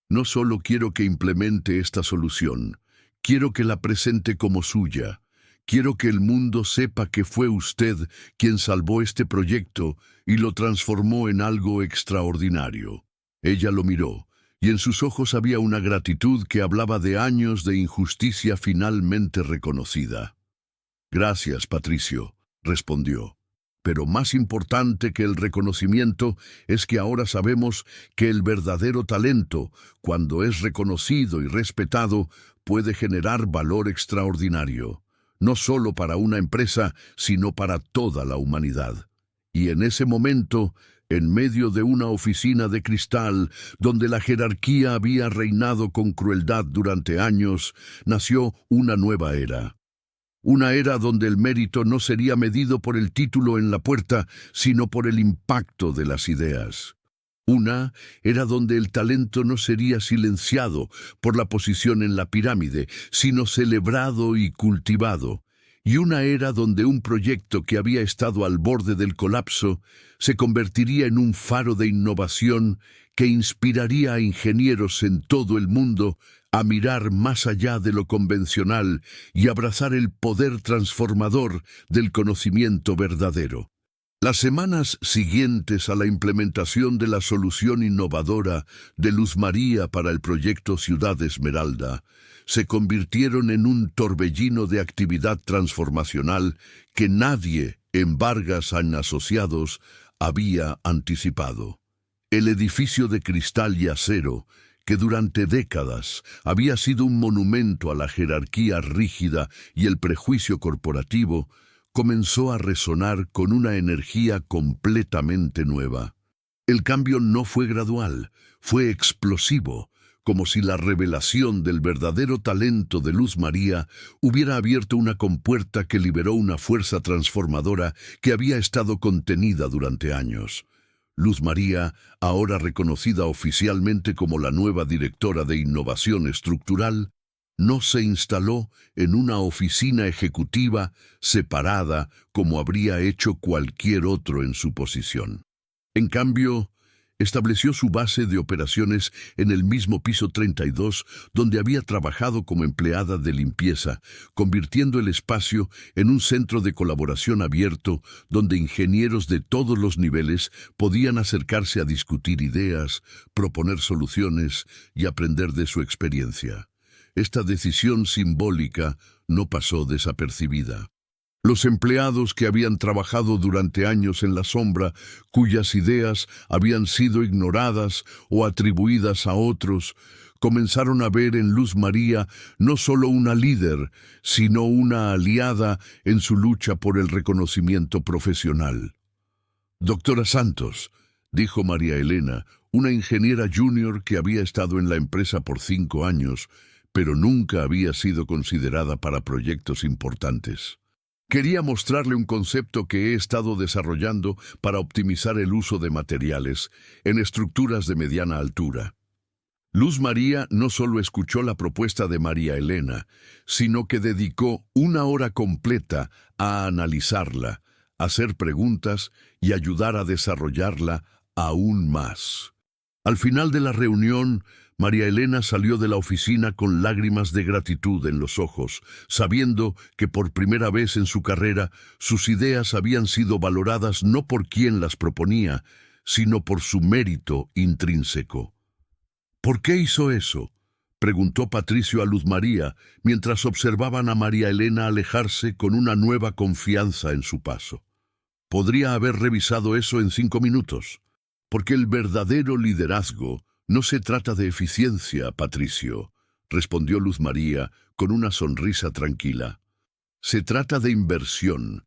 «No solo quiero que implemente esta solución, quiero que la presente como suya. Quiero que el mundo sepa que fue usted quien salvó este proyecto y lo transformó en algo extraordinario». Ella lo miró, y en sus ojos había una gratitud que hablaba de años de injusticia finalmente reconocida. «Gracias, Patricio», respondió. «Pero más importante que el reconocimiento es que ahora sabemos que el verdadero talento, cuando es reconocido y respetado, puede generar valor extraordinario, no solo para una empresa, sino para toda la humanidad. Y en ese momento, En medio de una oficina de cristal, donde la jerarquía había reinado con crueldad durante años, nació una nueva era. Una era donde el mérito no sería medido por el título en la puerta, sino por el impacto de las ideas. Una era donde el talento no sería silenciado por la posición en la pirámide, sino celebrado y cultivado. Y una era donde un proyecto que había estado al borde del colapso se convertiría en un faro de innovación que inspiraría a ingenieros en todo el mundo a mirar más allá de lo convencional y abrazar el poder transformador del conocimiento verdadero. Las semanas siguientes a la implementación de la solución innovadora de Luz María para el proyecto Ciudad Esmeralda se convirtieron en un torbellino de actividad transformacional que nadie en Vargas Asociados había anticipado. El edificio de cristal y acero, que durante décadas había sido un monumento a la jerarquía rígida y el prejuicio corporativo, comenzó a resonar con una energía completamente nueva. El cambio no fue gradual, fue explosivo, como si la revelación del verdadero talento de Luz María hubiera abierto una compuerta que liberó una fuerza transformadora que había estado contenida durante años. Luz María, ahora reconocida oficialmente como la nueva directora de Innovación Estructural, no se instaló en una oficina ejecutiva separada como habría hecho cualquier otro en su posición. En cambio, estableció su base de operaciones en el mismo piso 32 donde había trabajado como empleada de limpieza, convirtiendo el espacio en un centro de colaboración abierto donde ingenieros de todos los niveles podían acercarse a discutir ideas, proponer soluciones y aprender de su experiencia. Esta decisión simbólica no pasó desapercibida. Los empleados que habían trabajado durante años en la sombra, cuyas ideas habían sido ignoradas o atribuidas a otros, comenzaron a ver en Luz María no solo una líder, sino una aliada en su lucha por el reconocimiento profesional. «Doctora Santos», dijo María Elena, una ingeniera junior que había estado en la empresa por 5 años, pero nunca había sido considerada para proyectos importantes. Quería mostrarle un concepto que he estado desarrollando para optimizar el uso de materiales en estructuras de mediana altura. Luz María no solo escuchó la propuesta de María Elena, sino que dedicó 1 hora completa a analizarla, hacer preguntas y ayudar a desarrollarla aún más. Al final de la reunión, María Elena salió de la oficina con lágrimas de gratitud en los ojos, sabiendo que por primera vez en su carrera sus ideas habían sido valoradas no por quien las proponía, sino por su mérito intrínseco. «¿Por qué hizo eso?», preguntó Patricio a Luz María, mientras observaban a María Elena alejarse con una nueva confianza en su paso. «Podría haber revisado eso en 5 minutos, porque el verdadero liderazgo no se trata de eficiencia, Patricio», respondió Luz María con una sonrisa tranquila. «Se trata de inversión.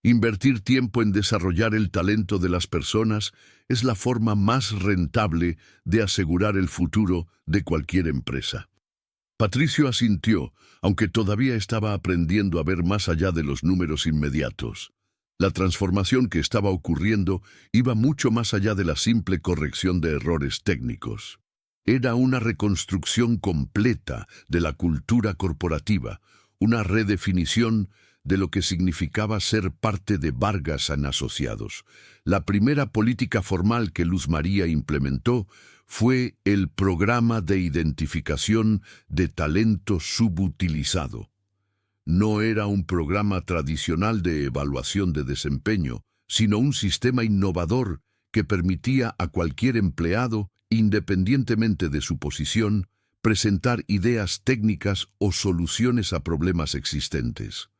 Invertir tiempo en desarrollar el talento de las personas es la forma más rentable de asegurar el futuro de cualquier empresa». Patricio asintió, aunque todavía estaba aprendiendo a ver más allá de los números inmediatos. La transformación que estaba ocurriendo iba mucho más allá de la simple corrección de errores técnicos. Era una reconstrucción completa de la cultura corporativa, una redefinición de lo que significaba ser parte de Vargas Asociados. La primera política formal que Luz María implementó fue el Programa de Identificación de Talento Subutilizado. No era un programa tradicional de evaluación de desempeño, sino un sistema innovador que permitía a cualquier empleado, independientemente de su posición, presentar ideas técnicas o soluciones a problemas existentes.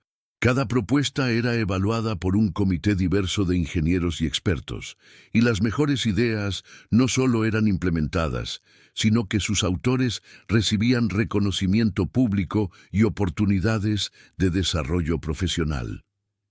Cada propuesta era evaluada por un comité diverso de ingenieros y expertos, y las mejores ideas no solo eran implementadas, sino que sus autores recibían reconocimiento público y oportunidades de desarrollo profesional.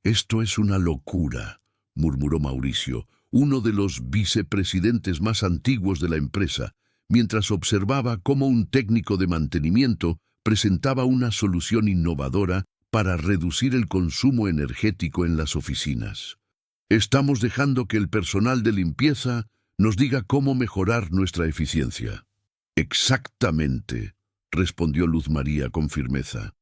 «Esto es una locura», murmuró Mauricio, uno de los vicepresidentes más antiguos de la empresa, mientras observaba cómo un técnico de mantenimiento presentaba una solución innovadora para reducir el consumo energético en las oficinas. Estamos dejando que el personal de limpieza nos diga cómo mejorar nuestra eficiencia. Exactamente, respondió Luz María con firmeza.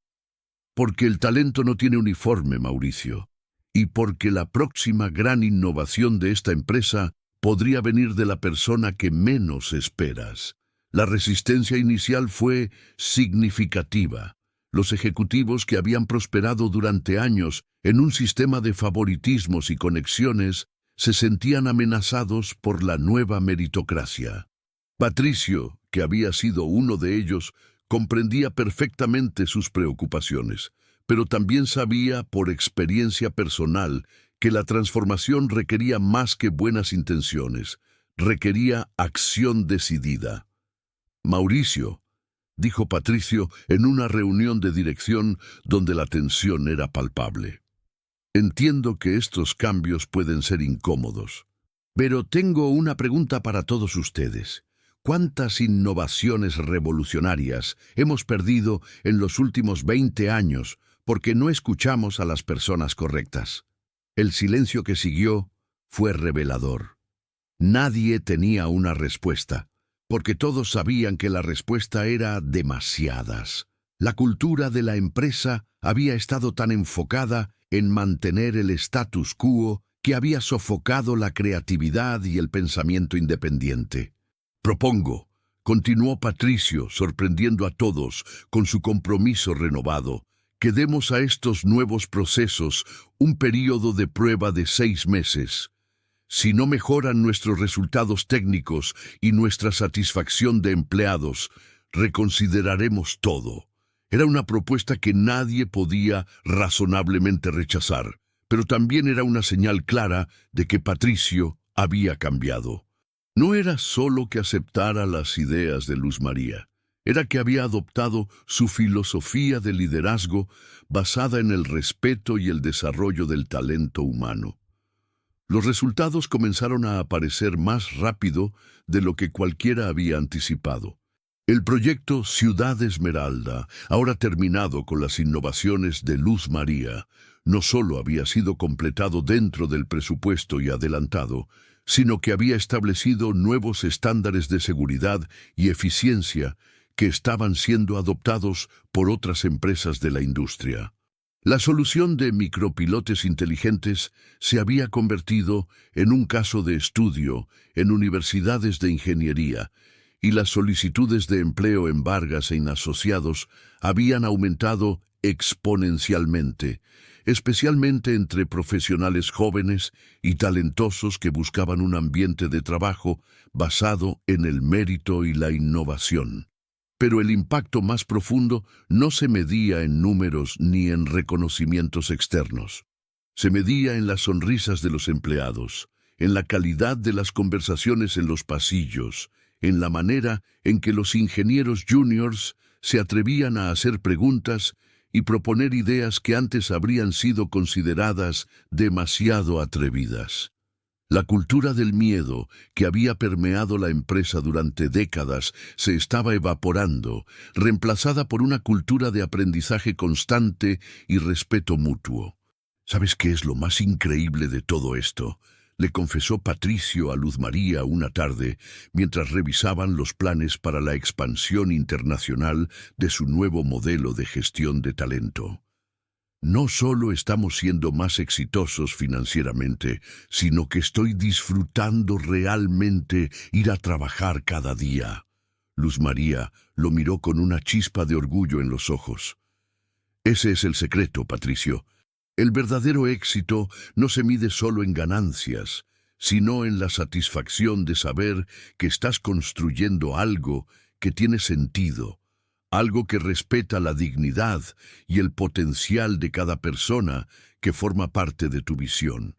Porque el talento no tiene uniforme, Mauricio, y porque la próxima gran innovación de esta empresa podría venir de la persona que menos esperas. La resistencia inicial fue significativa. Los ejecutivos que habían prosperado durante años en un sistema de favoritismos y conexiones se sentían amenazados por la nueva meritocracia. Patricio, que había sido uno de ellos, comprendía perfectamente sus preocupaciones, pero también sabía por experiencia personal que la transformación requería más que buenas intenciones, requería acción decidida. Mauricio, dijo Patricio en una reunión de dirección donde la tensión era palpable. Entiendo que estos cambios pueden ser incómodos, pero tengo una pregunta para todos ustedes. ¿Cuántas innovaciones revolucionarias hemos perdido en los últimos 20 años porque no escuchamos a las personas correctas? El silencio que siguió fue revelador. Nadie tenía una respuesta, porque todos sabían que la respuesta era demasiadas. La cultura de la empresa había estado tan enfocada en mantener el status quo que había sofocado la creatividad y el pensamiento independiente. Propongo, continuó Patricio, sorprendiendo a todos con su compromiso renovado, que demos a estos nuevos procesos un período de prueba de 6 meses. Si no mejoran nuestros resultados técnicos y nuestra satisfacción de empleados, reconsideraremos todo. Era una propuesta que nadie podía razonablemente rechazar, pero también era una señal clara de que Patricio había cambiado. No era solo que aceptara las ideas de Luz María, era que había adoptado su filosofía de liderazgo basada en el respeto y el desarrollo del talento humano. Los resultados comenzaron a aparecer más rápido de lo que cualquiera había anticipado. El proyecto Ciudad Esmeralda, ahora terminado con las innovaciones de Luz María, no solo había sido completado dentro del presupuesto y adelantado, sino que había establecido nuevos estándares de seguridad y eficiencia que estaban siendo adoptados por otras empresas de la industria. La solución de micropilotes inteligentes se había convertido en un caso de estudio en universidades de ingeniería, y las solicitudes de empleo en Vargas e Asociados habían aumentado exponencialmente, especialmente entre profesionales jóvenes y talentosos que buscaban un ambiente de trabajo basado en el mérito y la innovación. Pero el impacto más profundo no se medía en números ni en reconocimientos externos. Se medía en las sonrisas de los empleados, en la calidad de las conversaciones en los pasillos, en la manera en que los ingenieros juniors se atrevían a hacer preguntas y proponer ideas que antes habrían sido consideradas demasiado atrevidas. La cultura del miedo que había permeado la empresa durante décadas se estaba evaporando, reemplazada por una cultura de aprendizaje constante y respeto mutuo. ¿Sabes qué es lo más increíble de todo esto?, le confesó Patricio a Luz María una tarde, mientras revisaban los planes para la expansión internacional de su nuevo modelo de gestión de talento. No solo estamos siendo más exitosos financieramente, sino que estoy disfrutando realmente ir a trabajar cada día. Luz María lo miró con una chispa de orgullo en los ojos. Ese es el secreto, Patricio. El verdadero éxito no se mide solo en ganancias, sino en la satisfacción de saber que estás construyendo algo que tiene sentido, algo que respeta la dignidad y el potencial de cada persona que forma parte de tu visión.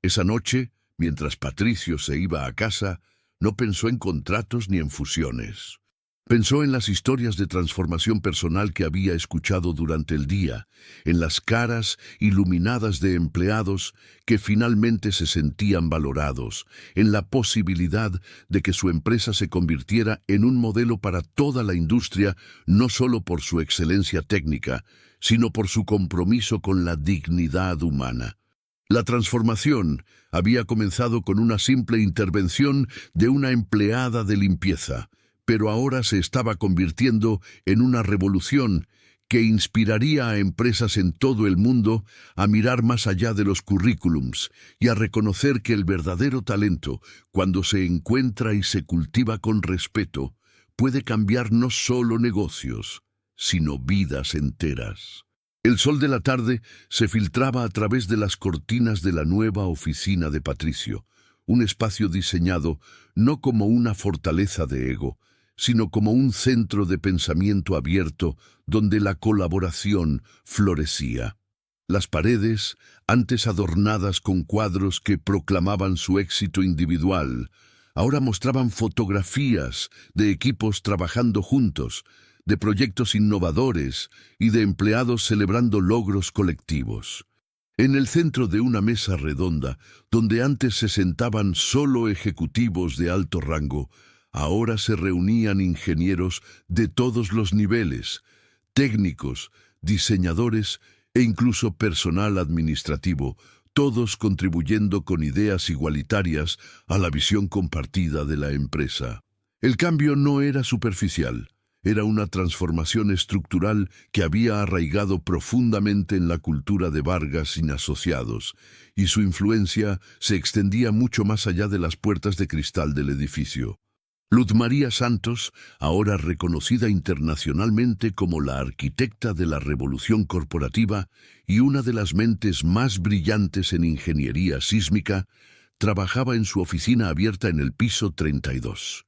Esa noche, mientras Patricio se iba a casa, no pensó en contratos ni en fusiones. Pensó en las historias de transformación personal que había escuchado durante el día, en las caras iluminadas de empleados que finalmente se sentían valorados, en la posibilidad de que su empresa se convirtiera en un modelo para toda la industria, no solo por su excelencia técnica, sino por su compromiso con la dignidad humana. La transformación había comenzado con una simple intervención de una empleada de limpieza, pero ahora se estaba convirtiendo en una revolución que inspiraría a empresas en todo el mundo a mirar más allá de los currículums y a reconocer que el verdadero talento, cuando se encuentra y se cultiva con respeto, puede cambiar no solo negocios, sino vidas enteras. El sol de la tarde se filtraba a través de las cortinas de la nueva oficina de Patricio, un espacio diseñado no como una fortaleza de ego, sino como un centro de pensamiento abierto donde la colaboración florecía. Las paredes, antes adornadas con cuadros que proclamaban su éxito individual, ahora mostraban fotografías de equipos trabajando juntos, de proyectos innovadores y de empleados celebrando logros colectivos. En el centro de una mesa redonda, donde antes se sentaban solo ejecutivos de alto rango, ahora se reunían ingenieros de todos los niveles, técnicos, diseñadores e incluso personal administrativo, todos contribuyendo con ideas igualitarias a la visión compartida de la empresa. El cambio no era superficial, era una transformación estructural que había arraigado profundamente en la cultura de Vargas y Asociados, y su influencia se extendía mucho más allá de las puertas de cristal del edificio. Luz María Santos, ahora reconocida internacionalmente como la arquitecta de la revolución corporativa y una de las mentes más brillantes en ingeniería sísmica, trabajaba en su oficina abierta en el piso 32.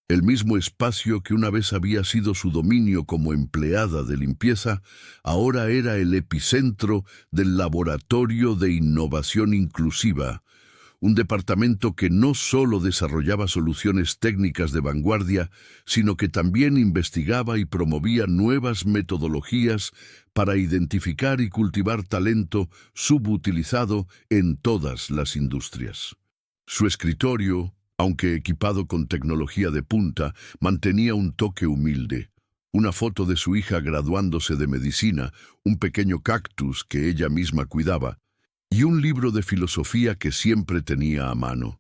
El mismo espacio que una vez había sido su dominio como empleada de limpieza, ahora era el epicentro del Laboratorio de Innovación Inclusiva, un departamento que no solo desarrollaba soluciones técnicas de vanguardia, sino que también investigaba y promovía nuevas metodologías para identificar y cultivar talento subutilizado en todas las industrias. Su escritorio, aunque equipado con tecnología de punta, mantenía un toque humilde. Una foto de su hija graduándose de medicina, un pequeño cactus que ella misma cuidaba, y un libro de filosofía que siempre tenía a mano.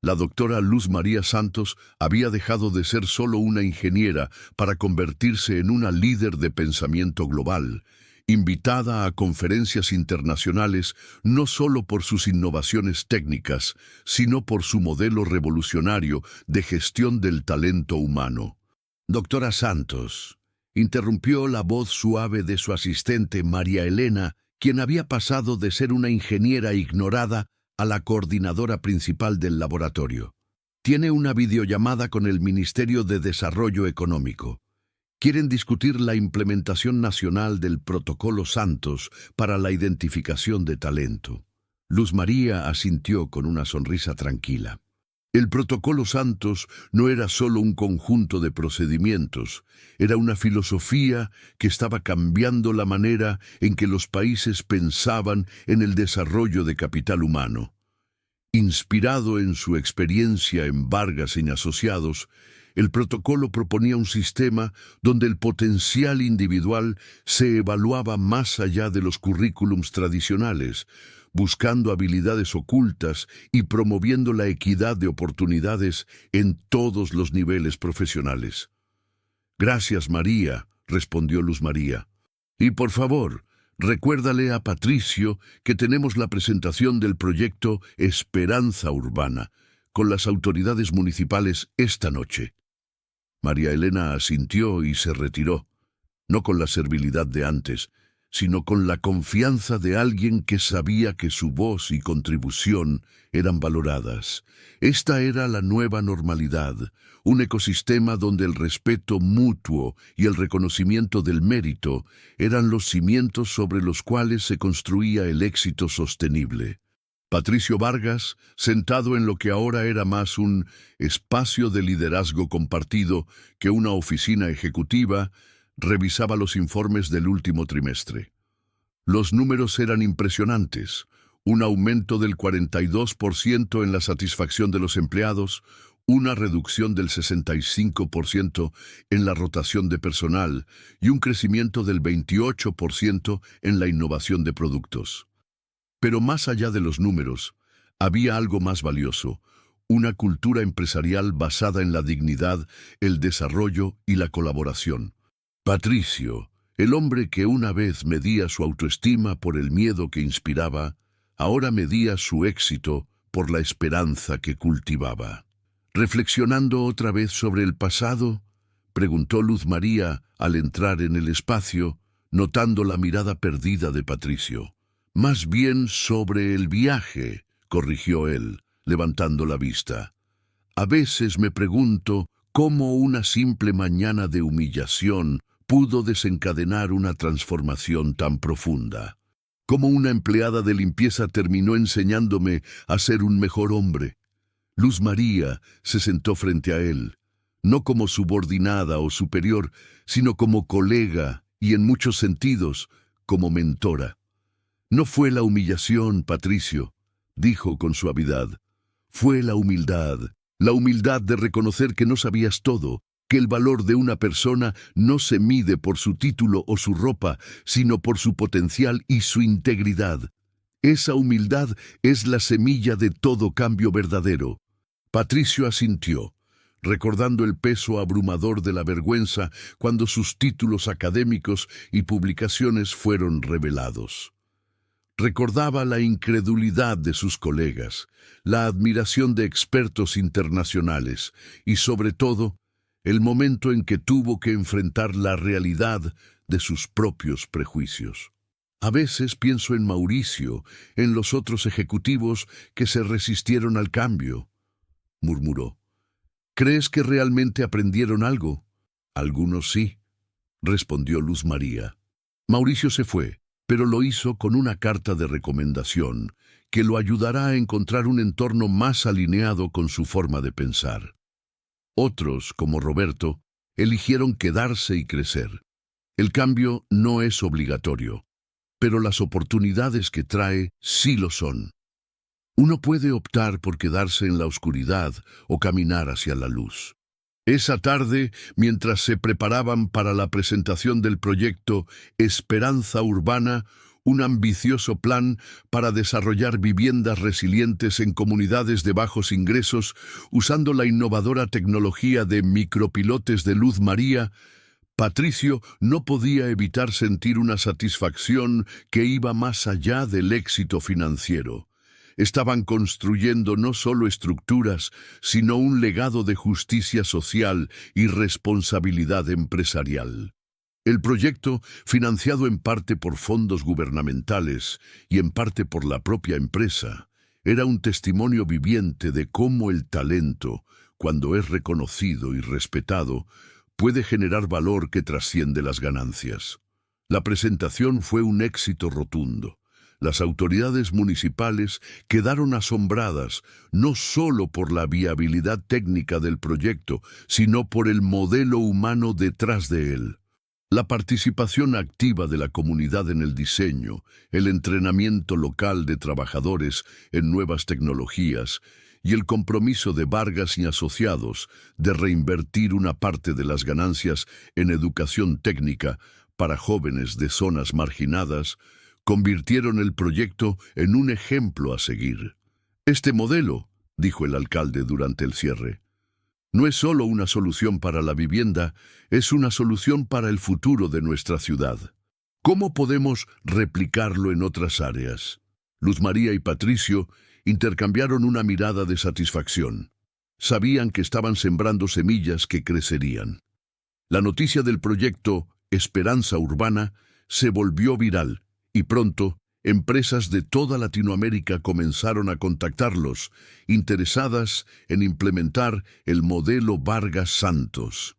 La doctora Luz María Santos había dejado de ser solo una ingeniera para convertirse en una líder de pensamiento global, invitada a conferencias internacionales no solo por sus innovaciones técnicas, sino por su modelo revolucionario de gestión del talento humano. Doctora Santos, interrumpió la voz suave de su asistente María Elena, quien había pasado de ser una ingeniera ignorada a la coordinadora principal del laboratorio. Tiene una videollamada con el Ministerio de Desarrollo Económico. Quieren discutir la implementación nacional del Protocolo Santos para la identificación de talento. Luz María asintió con una sonrisa tranquila. El Protocolo Santos no era solo un conjunto de procedimientos, era una filosofía que estaba cambiando la manera en que los países pensaban en el desarrollo de capital humano. Inspirado en su experiencia en Vargas y Asociados, el protocolo proponía un sistema donde el potencial individual se evaluaba más allá de los currículums tradicionales, buscando habilidades ocultas y promoviendo la equidad de oportunidades en todos los niveles profesionales. «Gracias, María», respondió Luz María. «Y por favor, recuérdale a Patricio que tenemos la presentación del proyecto Esperanza Urbana con las autoridades municipales esta noche». María Elena asintió y se retiró, no con la servilidad de antes, sino con la confianza de alguien que sabía que su voz y contribución eran valoradas. Esta era la nueva normalidad, un ecosistema donde el respeto mutuo y el reconocimiento del mérito eran los cimientos sobre los cuales se construía el éxito sostenible. Patricio Vargas, sentado en lo que ahora era más un espacio de liderazgo compartido que una oficina ejecutiva, revisaba los informes del último trimestre. Los números eran impresionantes: un aumento del 42% en la satisfacción de los empleados, una reducción del 65% en la rotación de personal y un crecimiento del 28% en la innovación de productos. Pero más allá de los números, había algo más valioso: una cultura empresarial basada en la dignidad, el desarrollo y la colaboración. Patricio, el hombre que una vez medía su autoestima por el miedo que inspiraba, ahora medía su éxito por la esperanza que cultivaba. ¿Reflexionando otra vez sobre el pasado?, preguntó Luz María al entrar en el espacio, notando la mirada perdida de Patricio. Más bien sobre el viaje, corrigió él, levantando la vista. A veces me pregunto cómo una simple mañana de humillación pudo desencadenar una transformación tan profunda. Cómo una empleada de limpieza terminó enseñándome a ser un mejor hombre. Luz María se sentó frente a él, no como subordinada o superior, sino como colega y, en muchos sentidos, como mentora. No fue la humillación, Patricio, dijo con suavidad. Fue la humildad de reconocer que no sabías todo, que el valor de una persona no se mide por su título o su ropa, sino por su potencial y su integridad. Esa humildad es la semilla de todo cambio verdadero. Patricio asintió, recordando el peso abrumador de la vergüenza cuando sus títulos académicos y publicaciones fueron revelados. Recordaba la incredulidad de sus colegas, la admiración de expertos internacionales y, sobre todo, el momento en que tuvo que enfrentar la realidad de sus propios prejuicios. A veces pienso en Mauricio, en los otros ejecutivos que se resistieron al cambio, murmuró. ¿Crees que realmente aprendieron algo? Algunos sí, respondió Luz María. Mauricio se fue, pero lo hizo con una carta de recomendación que lo ayudará a encontrar un entorno más alineado con su forma de pensar. Otros, como Roberto, eligieron quedarse y crecer. El cambio no es obligatorio, pero las oportunidades que trae sí lo son. Uno puede optar por quedarse en la oscuridad o caminar hacia la luz. Esa tarde, mientras se preparaban para la presentación del proyecto Esperanza Urbana, un ambicioso plan para desarrollar viviendas resilientes en comunidades de bajos ingresos, usando la innovadora tecnología de micropilotes de Luz María, Patricio no podía evitar sentir una satisfacción que iba más allá del éxito financiero. Estaban construyendo no solo estructuras, sino un legado de justicia social y responsabilidad empresarial. El proyecto, financiado en parte por fondos gubernamentales y en parte por la propia empresa, era un testimonio viviente de cómo el talento, cuando es reconocido y respetado, puede generar valor que trasciende las ganancias. La presentación fue un éxito rotundo. Las autoridades municipales quedaron asombradas no solo por la viabilidad técnica del proyecto, sino por el modelo humano detrás de él. La participación activa de la comunidad en el diseño, el entrenamiento local de trabajadores en nuevas tecnologías y el compromiso de Vargas y Asociados de reinvertir una parte de las ganancias en educación técnica para jóvenes de zonas marginadas, convirtieron el proyecto en un ejemplo a seguir. Este modelo, dijo el alcalde durante el cierre, no es solo una solución para la vivienda, es una solución para el futuro de nuestra ciudad. ¿Cómo podemos replicarlo en otras áreas? Luz María y Patricio intercambiaron una mirada de satisfacción. Sabían que estaban sembrando semillas que crecerían. La noticia del proyecto Esperanza Urbana se volvió viral y pronto empresas de toda Latinoamérica comenzaron a contactarlos, interesadas en implementar el modelo Vargas Santos.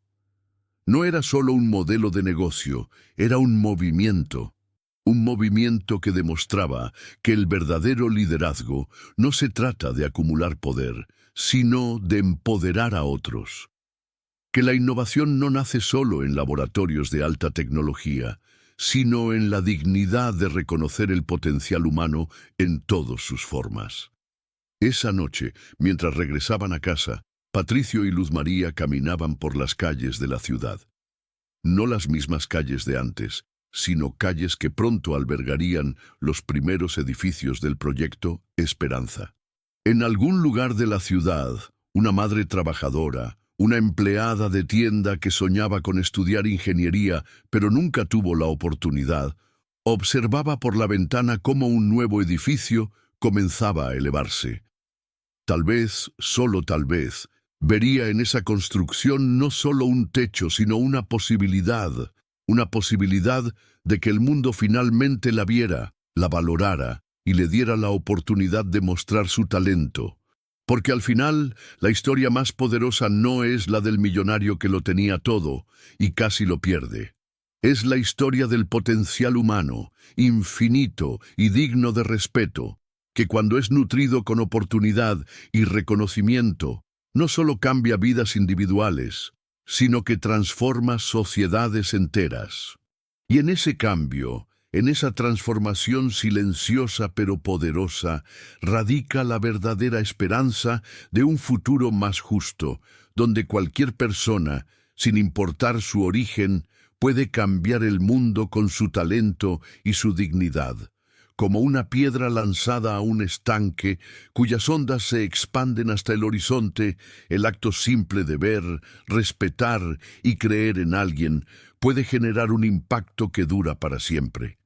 No era solo un modelo de negocio, era un movimiento. Un movimiento que demostraba que el verdadero liderazgo no se trata de acumular poder, sino de empoderar a otros. Que la innovación no nace solo en laboratorios de alta tecnología, sino en la dignidad de reconocer el potencial humano en todas sus formas. Esa noche, mientras regresaban a casa, Patricio y Luz María caminaban por las calles de la ciudad. No las mismas calles de antes, sino calles que pronto albergarían los primeros edificios del proyecto Esperanza. En algún lugar de la ciudad, una madre trabajadora, una empleada de tienda que soñaba con estudiar ingeniería, pero nunca tuvo la oportunidad, observaba por la ventana cómo un nuevo edificio comenzaba a elevarse. Tal vez, solo tal vez, vería en esa construcción no solo un techo, sino una posibilidad de que el mundo finalmente la viera, la valorara y le diera la oportunidad de mostrar su talento. Porque al final, la historia más poderosa no es la del millonario que lo tenía todo y casi lo pierde. Es la historia del potencial humano, infinito y digno de respeto, que cuando es nutrido con oportunidad y reconocimiento, no solo cambia vidas individuales, sino que transforma sociedades enteras. Y en ese cambio, en esa transformación silenciosa pero poderosa, radica la verdadera esperanza de un futuro más justo, donde cualquier persona, sin importar su origen, puede cambiar el mundo con su talento y su dignidad, como una piedra lanzada a un estanque cuyas ondas se expanden hasta el horizonte. El acto simple de ver, respetar y creer en alguien puede generar un impacto que dura para siempre.